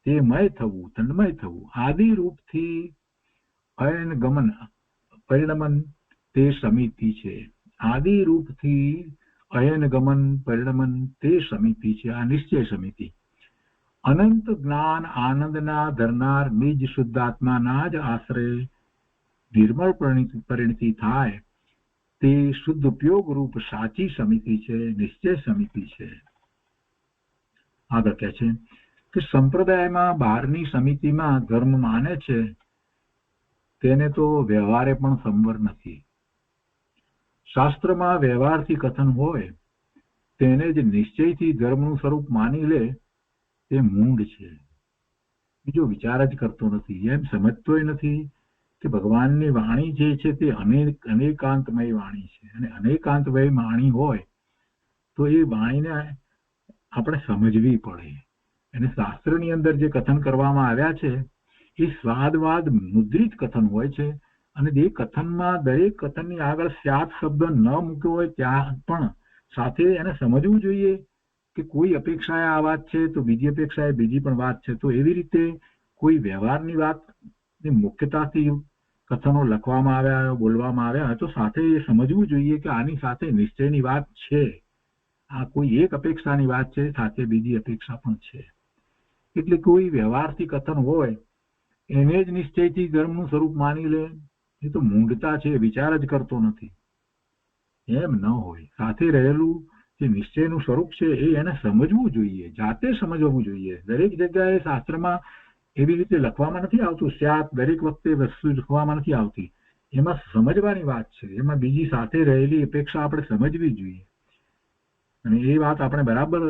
તે મય થવું, તન્મય થવું, આદિ રૂપથી અયન ગમન પરિણમન તે સમિતિ છે. આદિ રૂપથી અયન ગમન પરિણમન તે સમિતિ છે, આ નિશ્ચય સમિતિ. અનંત જ્ઞાન આનંદના ધરનાર નિજ શુદ્ધાત્માના જ આશ્રય નિર્મળ પરિણતિ થાય તે શુદ્ધ ઉપયોગ રૂપ સાચી સમિતિ છે, નિશ્ચય સમિતિ છે. આગળ કહે છે કે સંપ્રદાયમાં બહારની સમિતિમાં ધર્મ માને છે તેને તો વ્યવહારે પણ સંવર નથી. શાસ્ત્રમાં વ્યવહારથી કથન હોય તેને જ નિશ્ચયથી ધર્મનું સ્વરૂપ માની લે તે મૂંઢ છે. બીજો વિચાર જ કરતો નથી, એમ સમજતોય નથી કે ભગવાનની વાણી જે છે તે અનેકાંતમય વાણી છે, અને અનેકાંતમય વાણી હોય તો એ વાણીને આપણે સમજવી પડે. અને શાસ્ત્રની અંદર જે કથન કરવામાં આવ્યા છે એ સ્વાદવાદ મુદ્રિત કથન હોય છે, અને એ કથનમાં દરેક કથનની આગળ સ્યાત શબ્દ ન મૂક્યો હોય ત્યાં પણ સાથે એને સમજવું જોઈએ કે કોઈ અપેક્ષાએ આ વાત છે તો બીજી અપેક્ષાએ બીજી પણ વાત છે. તો એવી રીતે કોઈ વ્યવહારની વાતની મુખ્યતાથી કથનો લખવામાં આવ્યા, બોલવામાં આવ્યા તો સાથે એ સમજવું જોઈએ કે આની સાથે નિશ્ચયની વાત છે. આ કોઈ એક અપેક્ષાની વાત છે, સાથે બીજી અપેક્ષા પણ છે. એટલે કોઈ વ્યવહારથી કથન હોય એને જ નિશ્ચયથી ધર્મનું સ્વરૂપ માની લે એ તો મૂંઢતા છે, વિચાર જ કરતો નથી. એમ ન હોય. સાથે રહેલું જે નિશ્ચયનું સ્વરૂપ છે એ એને સમજવું જોઈએ, જાતે સમજવું જોઈએ. દરેક જગ્યાએ શાસ્ત્રમાં એવી રીતે લખવામાં નથી આવતું. સ્યાત દરેક વખતે વસ્તુ લખવામાં નથી આવતી. એમાં સમજવાની વાત છે, એમાં બીજી સાથે રહેલી અપેક્ષા આપણે સમજવી જોઈએ. અને એ વાત આપણે બરાબર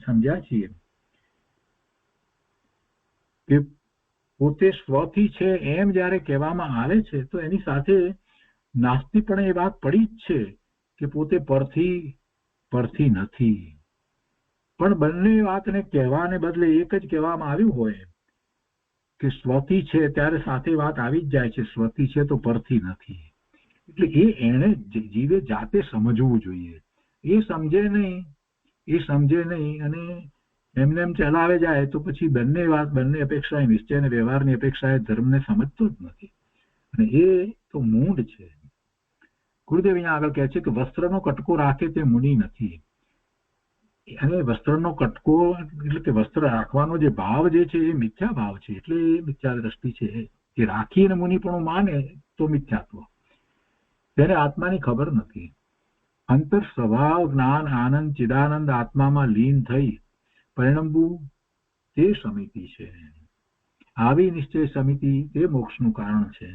સમજ્યા છીએ કે પોતે સ્વથી છે એમ જયારે કહેવામાં આવે છે તો એની સાથે નાસ્તી પણ એ વાત પડી જ છે કે પોતે પરથી નથી. પણ બંને વાતને કહેવાને બદલે એક જ કહેવામાં આવ્યું હોય કે સ્વથી છે ત્યારે સાથે વાત આવી જ જાય છે, સ્વથી છે તો પરથી નથી. એટલે એને જીવે જાતે સમજવું જોઈએ. એ સમજે નહીં અને એમને એમ ચલાવે જાય તો પછી બંને અપેક્ષાએ નિશ્ચય અને વ્યવહારની અપેક્ષાએ ધર્મને સમજતો જ નથી, અને એ તો મૂંઢ છે. ગુરુદેવ અહીંયા આગળ કહે છે કે વસ્ત્રનો કટકો રાખે તે મુનિ નથી. અને વસ્ત્રનો કટકો એટલે કે વસ્ત્ર રાખવાનો જે ભાવ જે છે એ મિથ્યા ભાવ છે, એટલે એ મિથ્યા દ્રષ્ટિ છે. એ રાખીને મુનિ પણ માને તો મિથ્યાત્વ. તેને આત્માની ખબર નથી. અંતર સ્વભાવ જ્ઞાન આનંદ ચિદાનંદ આત્મામાં લીન થઈ પરિણમવું તે સમિતિ છે. આવી નિશ્ચય સમિતિ તે મોક્ષનું કારણ છે.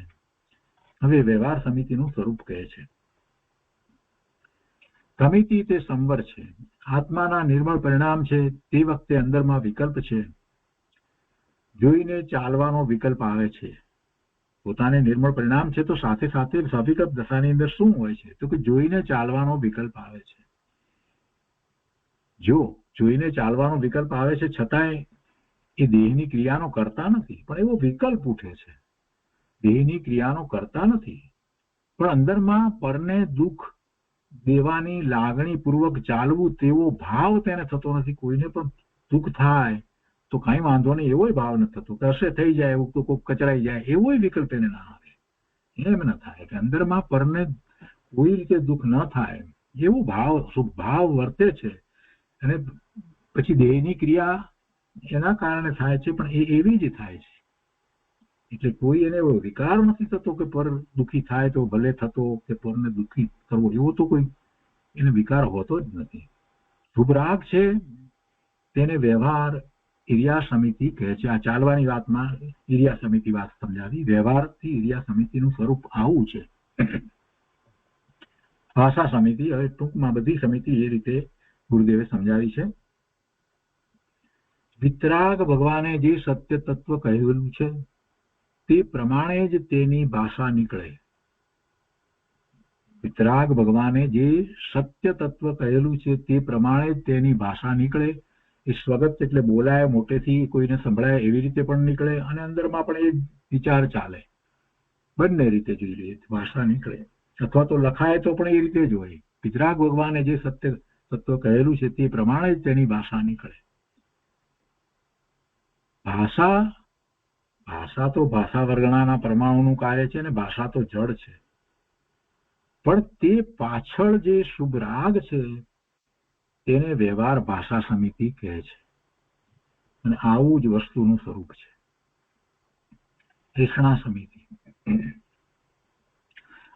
હવે વ્યવહાર સમિતિનું સ્વરૂપ કહે છે. સમિતિ તે સંવર છે, આત્માના નિર્મળ પરિણામ છે. તે વખતે અંદરમાં વિકલ્પ છે, જોઈને ચાલવાનો વિકલ્પ આવે છે. પોતાને નિર્મળ પરિણામ છે તો સાથે સાથે સવિકલ્પ દશાની અંદર શું હોય છે તો કે જોઈને ચાલવાનો વિકલ્પ આવે છે. જો જોઈને ચાલવાનો વિકલ્પ આવે છે છતાંય એ દેહની ક્રિયાનો કરતા નથી, પણ એવો વિકલ્પ ઉઠે છે. દેહની ક્રિયાનો કરતા નથી, પણ અંદરમાં પરને દુઃખ દેવાની લાગણી પૂર્વક ચાલવું તેવો ભાવ તેને થતો નથી. કોઈને પણ દુઃખ થાય તો કઈ વાંધો નહીં એવો ભાવ નથી થતો, કશે થઈ જાય એવું તો કોઈ કચરાઈ જાય એવો વિકલ્પ એને ના આવે. એમ ન થાય કે અંદરમાં પરને કોઈ રીતે દુઃખ ન થાય એવો ભાવ સુખ ભાવ વર્તે છે. અને પછી દેહની ક્રિયા એના કારણે થાય છે, પણ એ એવી જ થાય છે. એટલે કોઈ એને એવો વિકાર નથી થતો કે પર દુઃખી થાય તો ભલે થતો, કે પરને દુઃખી કરવો એવો તો કોઈ એને વિકાર હોતો જ નથી. શુભ રાગ છે તેને વ્યવહાર ઇરિયા સમિતિ કહે છે. આ ચાલવાની વાતમાં ઇરિયા સમિતિ વાત સમજાવી. વ્યવહારથી ઇરિયા સમિતિનું સ્વરૂપ આવું છે. ભાષા સમિતિ, હવે ટૂંકમાં બધી સમિતિ એ રીતે ગુરુદેવે સમજાવી છે. વિતરાગ ભગવાને જે સત્ય તત્વ કહેલું છે તે પ્રમાણે જ તેની ભાષા નીકળે. વિતરાગ ભગવાને જે સત્ય તત્વ કહેલું છે તે પ્રમાણે જ તેની ભાષા નીકળે. એ સ્વગત એટલે બોલાય, મોટેથી કોઈને સંભળાય એવી રીતે પણ નીકળે, અને અંદરમાં પણ એ વિચાર ચાલે. બંને રીતે જોઈ લઈએ ભાષા નીકળે, અથવા તો લખાય તો પણ એ રીતે જ હોય. વિતરાગ ભગવાને જે સત્ય તત્વ કહેલું છે તે પ્રમાણે જ તેની ભાષા નીકળે. ભાષા તો ભાષા વર્ગણાના પરમાણુનું કાર્ય છે, અને ભાષા તો જડ છે. પણ તે પાછળ જે શુભ રાગ છે તેને વ્યવહાર ભાષા સમિતિ કહે છે. અને આવું જ વસ્તુનું સ્વરૂપ છે. તૃષ્ણા સમિતિ.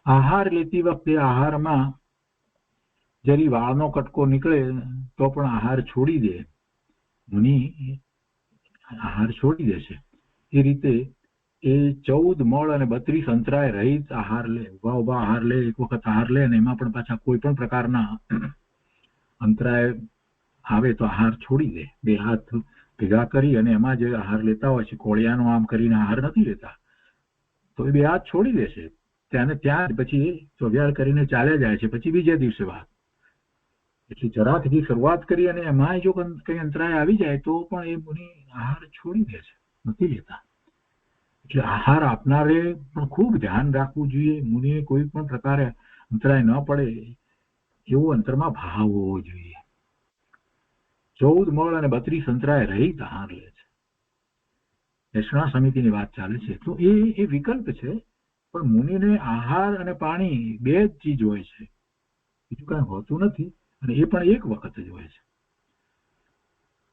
આહાર લેતી વખતે આહારમાં જરી વાળનો કટકો નીકળે તો પણ આહાર છોડી દે. મુનિ આહાર છોડી દે છે. એ રીતે એ 14 મળ અને 32 અંતરાય રહિત આહાર લે, ઉભા આહાર લે, એક વખત આહાર લે અને એમાં પણ પાછા કોઈ પણ પ્રકારના અંતરાય આવે તો આહાર છોડી દે. બે હાથ ભેગા કરી અને એમાં જે આહાર લેતા હોય છે, કોળિયાનો આમ કરીને આહાર નથી લેતા, તો એ બે હાથ છોડી દે છે. ત્યાં પછી 24 કરીને ચાલ્યા જાય છે. પછી બીજે દિવસે વાત, એટલે જરાકથી શરૂઆત કરી અને એમાં જો કઈ અંતરાય આવી જાય તો પણ એ મુનિ આહાર છોડી દે છે, નથી લેતા. એટલે આહાર આપનારે પણ ખૂબ ધ્યાન રાખવું જોઈએ. મુનિએ કોઈ પણ પ્રકારે અંતરાય ન પડે એવો અંતરમાં ભાવ હોવો જોઈએ. 14 મળ અને 32 અંતરાય રહિત આહાર લે છે. દક્ષિણા સમિતિની વાત ચાલે છે. તો એ વિકલ્પ છે, પણ મુનિને આહાર અને પાણી બે જ ચીજ હોય છે, બીજું કઈ હોતું નથી. અને એ પણ એક વખત જ હોય છે.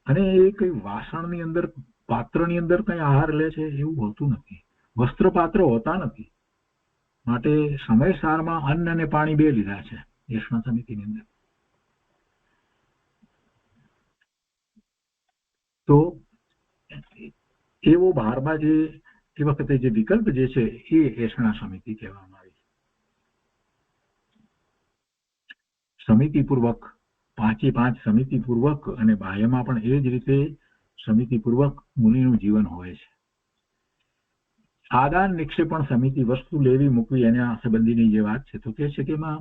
અને એ કઈ વાસણની અંદર, પાત્રની અંદર કઈ આહાર લે છે એવું હોતું નથી. વસ્ત્ર પાત્ર હોતા નથી. માટે સમયસારમાં અન્ન અને પાણી બે લીધા છે દક્ષિણા સમિતિની અંદર. તો એવો 12મા એ વખતે જે વિકલ્પ જે છે એ દક્ષિણા સમિતિ કહેવામાં આવી. સમિતિપૂર્વક 5 સમિતિપૂર્વક અને બાહ્યમાં પણ એ જ રીતે સમિતિપૂર્વક મુનિનું જીવન હોય છે. આદાન નિક્ષેપણ સમિતિ, વસ્તુ લેવી મૂકવી એના સંબંધીની જે વાત છે, તો કે છે કે એમાં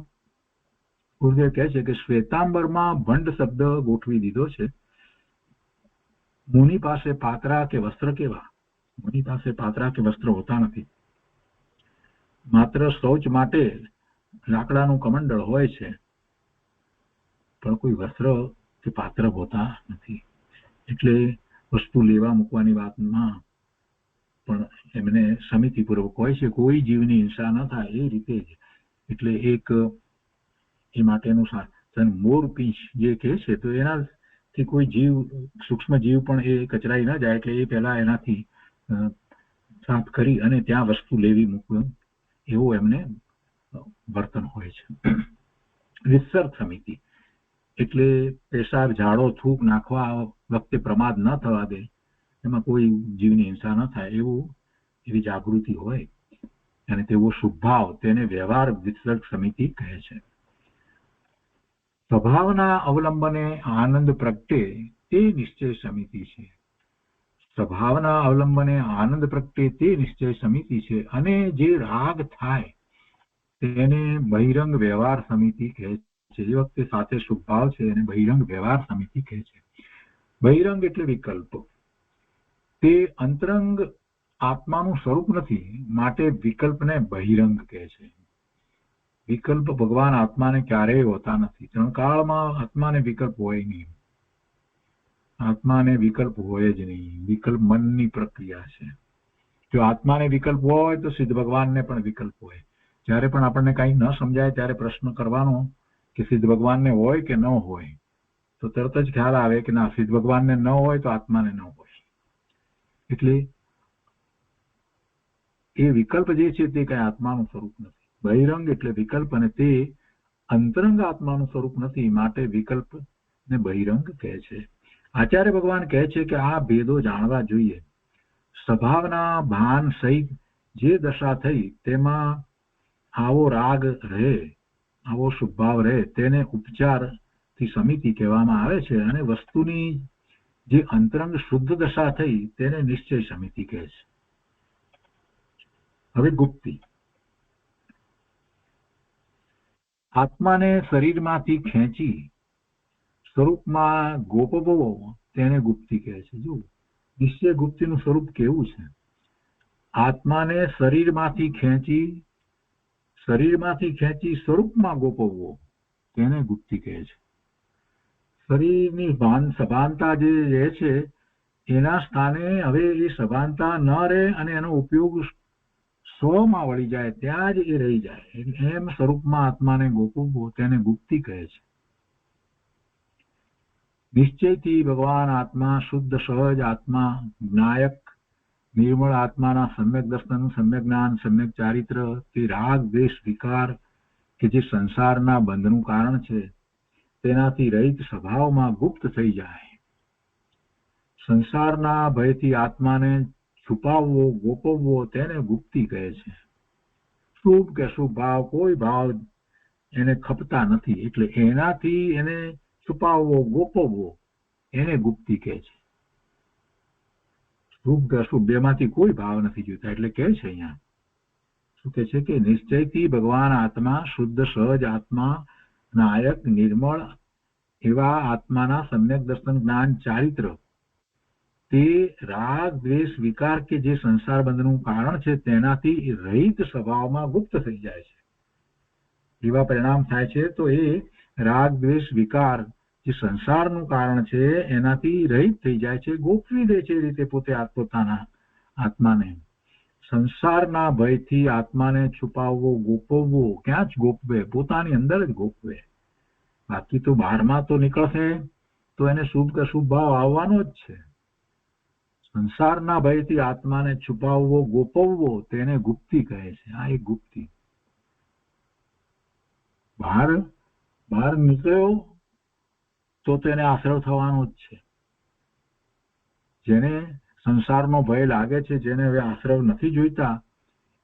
ગુરુદેવ કહે છે કે શ્વેતાંબરમાં ભંડ શબ્દ ગોઠવી દીધો છે. મુનિ પાસે પાત્રા કે વસ્ત્ર કેવા? મુનિ પાસે પાત્રા કે વસ્ત્ર હોતા નથી. માત્ર શૌચ માટે લાકડાનું કમંડળ હોય છે, પણ કોઈ વસ્ત્ર કે પાત્ર હોતા નથી. એટલે વસ્તુ લેવા મૂકવાની વાતમાં પણ એમને સમિતિપૂર્વક હોય છે. કોઈ જીવની હિંસા ન થાય એ રીતે જ. એટલે એક એ માટેનું સાધન મોરપીંછ જે કહે છે, તો એનાથી કોઈ જીવ, સૂક્ષ્મ જીવ પણ એ કચરાઈ ન જાય, એટલે એ પહેલા એનાથી સાફ કરી અને ત્યાં વસ્તુ લેવી મૂકવી એવું એમને વર્તન હોય છે. વિસર્ગ સમિતિ એટલે પેશાબ, ઝાડો, થૂક નાખવા વખતે પ્રમાદ ન થવા દે, એમાં કોઈ જીવની હિંસા ન થાય એવી જાગૃતિ હોય અને તેવો શુભભાવ, તેને વ્યવહાર વિસર્ગ સમિતિ કહે છે. સ્વભાવના અવલંબને આનંદ પ્રગટે તે નિશ્ચય સમિતિ છે. સ્વભાવના અવલંબને આનંદ પ્રગટે તે નિશ્ચય સમિતિ છે. અને જે રાગ થાય તેને બહિરંગ વ્યવહાર સમિતિ કહે છે. એ વખતે સાથે શુભભાવ છે અને બહિરંગ વ્યવહાર સમિતિ કહે છે. બહિરંગ એટલે વિકલ્પ. તે અંતરંગ આત્માનું સ્વરૂપ નથી, માટે વિકલ્પને બહિરંગ કહે છે. વિકલ્પ ભગવાન આત્માને ક્યારેય હોતા નથી. ત્રણકાળમાં આત્માને વિકલ્પ હોય નહીં. આત્માને વિકલ્પ હોય જ નહીં. વિકલ્પ મનની પ્રક્રિયા છે. જો આત્માને વિકલ્પ હોય તો સિદ્ધ ભગવાનને પણ વિકલ્પ હોય. જ્યારે પણ આપણને કંઈ ન સમજાય ત્યારે પ્રશ્ન કરવાનો કે સિદ્ધ ભગવાનને હોય કે ન હોય, તો તરત જ ખ્યાલ આવે કે ના, સિદ્ધ ભગવાનને ન હોય તો આત્માને ન હોય. એટલે એ વિકલ્પ જે છે તે કઈ આત્માનું સ્વરૂપ નથી. બહિરંગ એટલે વિકલ્પ, અને તે અંતરંગ આત્માનું સ્વરૂપ નથી, માટે વિકલ્પ ને બહિરંગ કહે છે. આચાર્ય ભગવાન કહે છે કે આ ભેદો જાણવા જોઈએ. સ્વભાવના ભાન સહિત જે દશા થઈ તેમાં આવો રાગ રહે, આવો શુભભાવ રહે, તેને ઉપચારથી સમિતિ કહેવામાં આવે છે. અને વસ્તુની જે અંતરંગ શુદ્ધ દશા થઈ તેને નિશ્ચય સમિતિ કહે છે. હવે ગુપ્તિ. આત્માને શરીરમાંથી ખેંચી સ્વરૂપમાં ગોપવો તેને ગુપ્તિ કહે છે. જો નિશ્ચય ગુપ્તિનું સ્વરૂપ કેવું છે? આત્માને શરીરમાંથી ખેંચી સ્વરૂપમાં ગોપવવો તેને ગુપ્તિ કહે છે. શરીરની સભાનતા જે છે એના સ્થાને હવે એ સભાનતા ન રહે અને એનો ઉપયોગ સ્વમાં વળી જાય, ત્યાં જ એ રહી જાય. એમ સ્વરૂપમાં આત્માને ગોપવવો તેને ગુપ્તિ કહે છે. નિશ્ચયથી ભગવાન આત્મા, શુદ્ધ સહજ આત્મા, જ્ઞાયક નિર્મળ આત્માના સમ્યક દર્શન, સમ્યક જ્ઞાન, સમ્યક ચારિત્ર, તે રાગ, દ્વેષ, વિકાર કે જે સંસારના બંધનું કારણ છે તેનાથી રહિત સ્વભાવમાં ગુપ્ત થઈ જાય. સંસારના ભયથી આત્માને છુપાવવો ગોપવવો તેને ગુપ્તિ કહે છે. શુભ કે શુભ ભાવ કોઈ ભાવ એને ખપતા નથી, એટલે એનાથી એને છુપાવવો ગોપવવો એને ગુપ્તિ કહે છે. શુભ કે અશુભ બેમાંથી કોઈ ભાવ નથી જોતા, એટલે કહે છે અહીંયા શું કહે છે કે નિશ્ચયથી ભગવાન આત્મા શુદ્ધ સહજ આત્મા નાયક નિર્મળ એવા આત્માના સમ્યક દર્શન જ્ઞાન ચારિત્ર તે રાગ દ્વેષ વિકાર કે જે સંસાર બંધનું કારણ છે તેનાથી રહિત સ્વભાવમાં ગુપ્ત થઈ જાય છે. એવા પરિણામ થાય છે તો એ રાગ દ્વેષ વિકાર જે સંસારનું કારણ છે એનાથી રહિત થઈ જાય છે, ગોપવી દે છે. એ રીતે પોતે પોતાના આત્માને સંસારના ભયથી આત્માને છુપાવવો ગોપવવો ક્યાં જ ગોપવે? પોતાની અંદર જ ગોપવે. બાકી તો બહારમાં તો નીકળશે તો એને શુભ કે શુભ ભાવ આવવાનો જ છે. સંસારના ભયથી આત્માને છુપાવવો ગોપવવો તેને ગુપ્તિ કહે છે. આ એક ગુપ્તિ. બહાર નીકળ્યો તો તેને આશ્રય થવાનો જ છે. જેને સંસારનો ભય લાગે છે, જેને હવે આશ્રય નથી જોઈતા,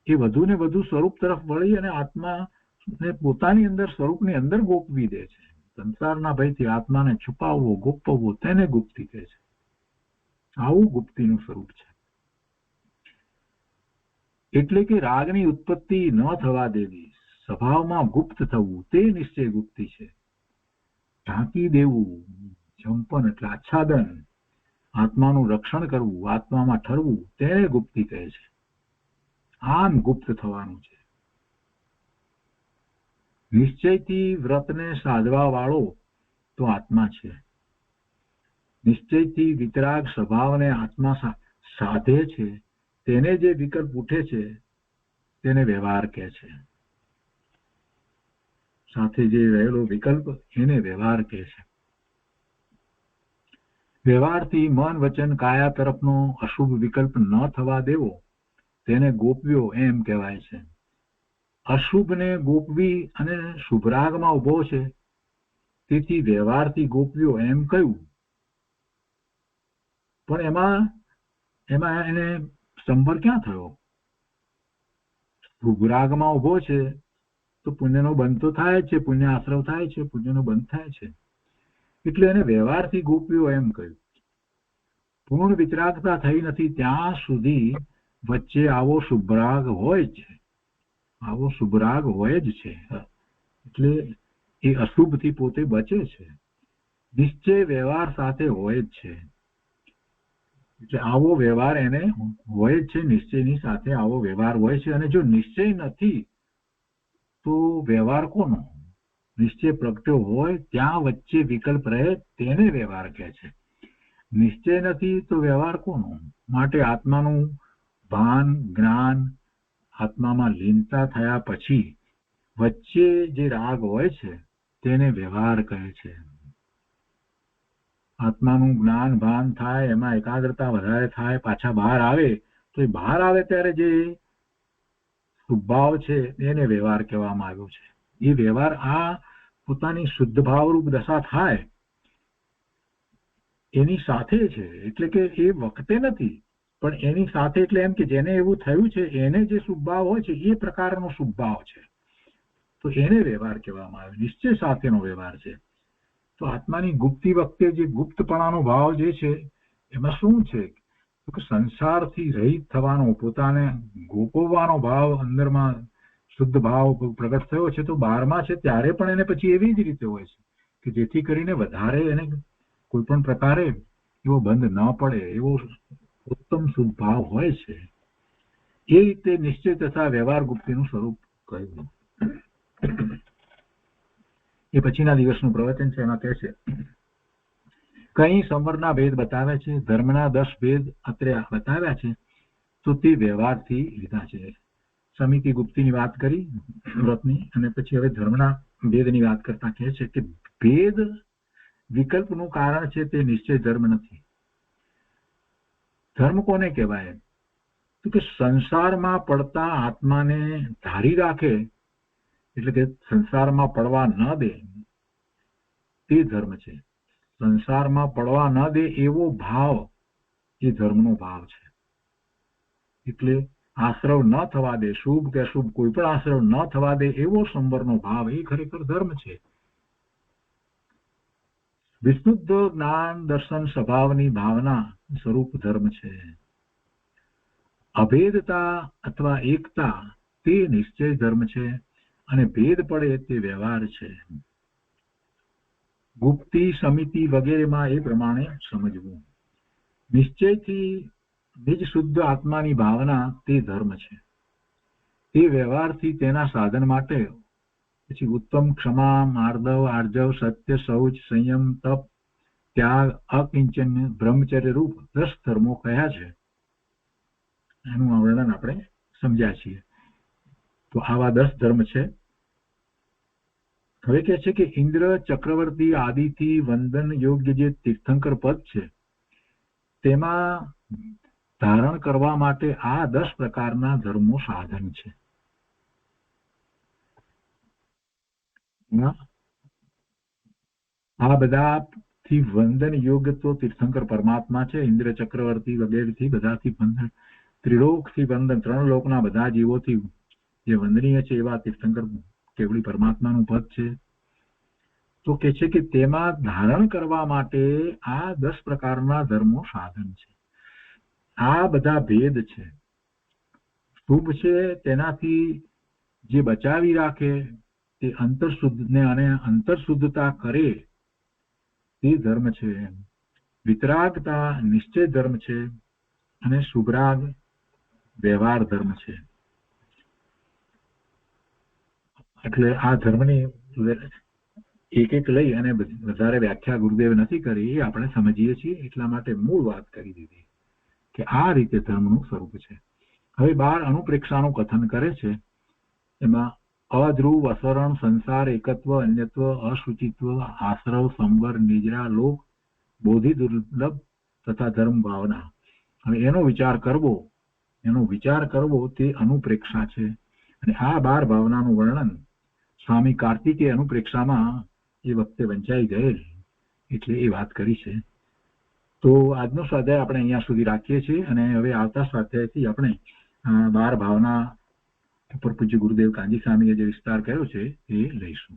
એ વધુ ને વધુ સ્વરૂપ તરફ વળી અને આત્માને પોતાની અંદર સ્વરૂપની અંદર ગોપવી દે છે. સંસારના ભયથી આત્માને છુપાવવો ગોપવવો તેને ગુપ્તિ કહે છે. આવું ગુપ્તિનું સ્વરૂપ છે. એટલે કે રાગની ઉત્પત્તિ ન થવા દેવી, સ્વભાવમાં ગુપ્ત થવું તે નિશ્ચય ગુપ્તિ છે. ઢાંકી દેવું, જંપન એટલે આચ્છાદન, આત્માનું રક્ષણ કરવું, આત્મામાં ઠરવું તેને ગુપ્તિ કહે છે. આમ ગુપ્ત થવાનું છે. નિશ્ચયથી વ્રતને સાધવા વાળો તો આત્મા છે. નિશ્ચયથી વિતરાગ સ્વભાવને આત્મા સાધે છે તેને જે વિકલ્પ ઉઠે છે તેને વ્યવહાર કહે છે. સાથે જે રહેલો વિકલ્પ એને વ્યવહાર કહે છે. વ્યવહારથી મન વચન કાયા તરફનો અશુભ વિકલ્પ ન થવા દેવો તેને ગોપવ્યો એમ કહેવાય છે. અશુભને ગોપવી અને શુભરાગમાં ઉભો છે તેથી વ્યવહારથી ગોપવ્યો એમ કહ્યું. પણ એમાં એને સંભર ક્યાં થયો? શુભરાગમાં ઉભો છે તો પુણ્યનો બંધ તો થાય છે, પુણ્ય આશ્રવ થાય છે, પુણ્યનો બંધ થાય છે, એટલે એને વ્યવહારથી ગોપ્યો એમ કહ્યું. પૂર્ણ વિતરાગતા થઈ નથી ત્યાં સુધી વચ્ચે આવો શુભરાગ હોય છે, આવો શુભરાગ હોય જ છે. એટલે એ અશુભથી પોતે બચે છે. નિશ્ચય વ્યવહાર સાથે હોય જ છે, એટલે આવો વ્યવહાર એને હોય જ છે. નિશ્ચયની સાથે આવો વ્યવહાર હોય છે. અને જો નિશ્ચય નથી તો વ્યવહાર કોનો? નિશ્ચય પ્રગટ્યો હોય ત્યાં વચ્ચે વિકલ્પ રહે તેને વ્યવહાર કહે છે. નિશ્ચય નથી તો વ્યવહાર કોનો? માટે આત્માનું ભાન જ્ઞાન આત્મામાં લીનતા થયા પછી વચ્ચે જે રાગ હોય છે તેને વ્યવહાર કહે છે. આત્માનું જ્ઞાન ભાન થાય, એમાં એકાગ્રતા વધારે થાય, પાછા બહાર આવે તો એ બહાર આવે ત્યારે જે શુભભાવ છે એને વ્યવહાર કહેવામાં આવ્યો છે. એ વ્યવહાર આ પોતાની શુદ્ધ ભાવરૂપ દશા થાય એની સાથે છે. એટલે કે એ વખતે નથી પણ એની સાથે. એટલે એમ કે જેને એવું થયું છે એને જે શુભભાવ હોય છે એ પ્રકારનો શુભભાવ છે તો એને વ્યવહાર કહેવામાં આવે. નિશ્ચય સાથેનો વ્યવહાર છે. તો આત્માની ગુપ્તિ વખતે જે ગુપ્તપણાનો ભાવ જે છે એમાં શું છે કે સંસારથી રહિત થવાનો, પોતાને ગોપવવાનો ભાવ અંદરમાં શુદ્ધ ભાવ પ્રગટ થયો છે. તો બહારમાં છે ત્યારે પણ એને પછી એવી જ રીતે હોય છે કે જેથી કરીને વધારે એને કોઈ પણ પ્રકારે એવો બંધ ન પડે, એવો ઉત્તમ શુદ્ધ ભાવ હોય છે. એ રીતે નિશ્ચય તથા વ્યવહાર ગુપ્તિનું સ્વરૂપ કહ્યું. એ પછીના દિવસનું પ્રવચન છે. એમાં કહે છે કઈ સંવરના ભેદ બતાવે છે, ધર્મના 10 ભેદ અત્રે બતાવ્યા છે તો તે વ્યવહારથી લીધા છે. સમિતિ ગુપ્તિની વાત કરી વ્રતની, અને પછી હવે ધર્મના ભેદની વાત કરતા કહે છે કે ભેદ વિકલ્પનું કારણ છે તે નિશ્ચય ધર્મ નથી. ધર્મ કોને કહેવાય? તો કે સંસારમાં પડતા આત્માને ધારી રાખે, એટલે કે સંસારમાં પડવા ન દે તે ધર્મ છે. સંસારમાં પડવા ન દે એવો ભાવ એ ધર્મનો ભાવ છે. એટલે આશ્રવ ન થવા દે, શુભ કે અશુભ કોઈ પણ આશ્રવ ન થવા દે એવો સંવરનો ભાવ એ ખરેખર ધર્મ છે. વિશુદ્ધ જ્ઞાન દર્શન સ્વભાવની ભાવના સ્વરૂપ ધર્મ છે. અભેદતા અથવા એકતા તે નિશ્ચય ધર્મ છે અને ભેદ પડે તે વ્યવહાર છે. ગુપ્તી સમિતિ વગેરેમાં એ પ્રમાણે સમજવું. નિશ્ચયથી નિજ શુદ્ધ આત્માની ભાવના તે ધર્મ છે. તે વ્યવહારથી તેના સાધન માટે પછી ઉત્તમ ક્ષમા, માર્દવ, આર્જવ, સત્ય, શૌચ, સંયમ, તપ, ત્યાગ, અકિંચન્ય, બ્રહ્મચર્ય રૂપ 10 ધર્મો કયા છે એનું વર્ણન આપણે સમજ્યા છીએ. તો આવા 10 ધર્મ છે. હવે કે છે કે ઇન્દ્ર ચક્રવર્તી આદિથી વંદન યોગ્ય જે તીર્થંકર પદ છે તેમાં ધારણ કરવા માટે આ 10 પ્રકારના ધર્મો સાધન છે. આ બધાથી વંદન યોગ્ય તો તીર્થંકર પરમાત્મા છે. ઇન્દ્ર ચક્રવર્તી વગેરેથી બધાથી વંદન, ત્રિલોકથી વંદન, 3 લોકના બધા જીવોથી જે વંદનીય છે એવા તીર્થંકર કેવળી પરમાત્માનું પદ છે. તો કે છે કે તેમાં ધારણ કરવા માટે આ 10 પ્રકારના ધર્મો સાધન છે. આ બધા ભેદ છે. શુભ છે તેનાથી જે બચાવી રાખે તે અંતરશુદ્ધને અને અંતરશુદ્ધતા કરે તે ધર્મ છે. વિતરાગતા નિશ્ચય ધર્મ છે અને શુભરાગ વ્યવહાર ધર્મ છે. એટલે આ ધર્મની એક એક લઈ અને વધારે વ્યાખ્યા ગુરુદેવે નથી કરી, એ આપણે સમજીએ છીએ એટલા માટે મૂળ વાત કરી દીધી કે આ રીતે ધર્મનું સ્વરૂપ છે. હવે 12 અનુપ્રેક્ષાનું કથન કરે છે. એમાં અધ્રુવ, અસરણ, સંસાર, એકત્વ, અન્યત્વ, અશુચિત્વ, આશ્રવ, સંવર, નિજરા, લોક, બોધિ, દુર્લભ તથા ધર્મ ભાવના. હવે એનો વિચાર કરવો તે અનુપ્રેક્ષા છે. અને આ 12 ભાવનાનું વર્ણન સ્વામી કાર્તિકે અનુપ્રેક્ષામાં એ વખતે વંચાઈ ગયેલ એટલે એ વાત કરી છે. તો આજનો સ્વાધ્યાય આપણે અહીંયા સુધી રાખીએ છીએ અને હવે આવતા સ્વાધ્યાયથી આપણે 12 ભાવના ઉપર પૂજ્ય ગુરુદેવ કાંજી સ્વામીએ જે વિસ્તાર કર્યો છે એ લઈશું.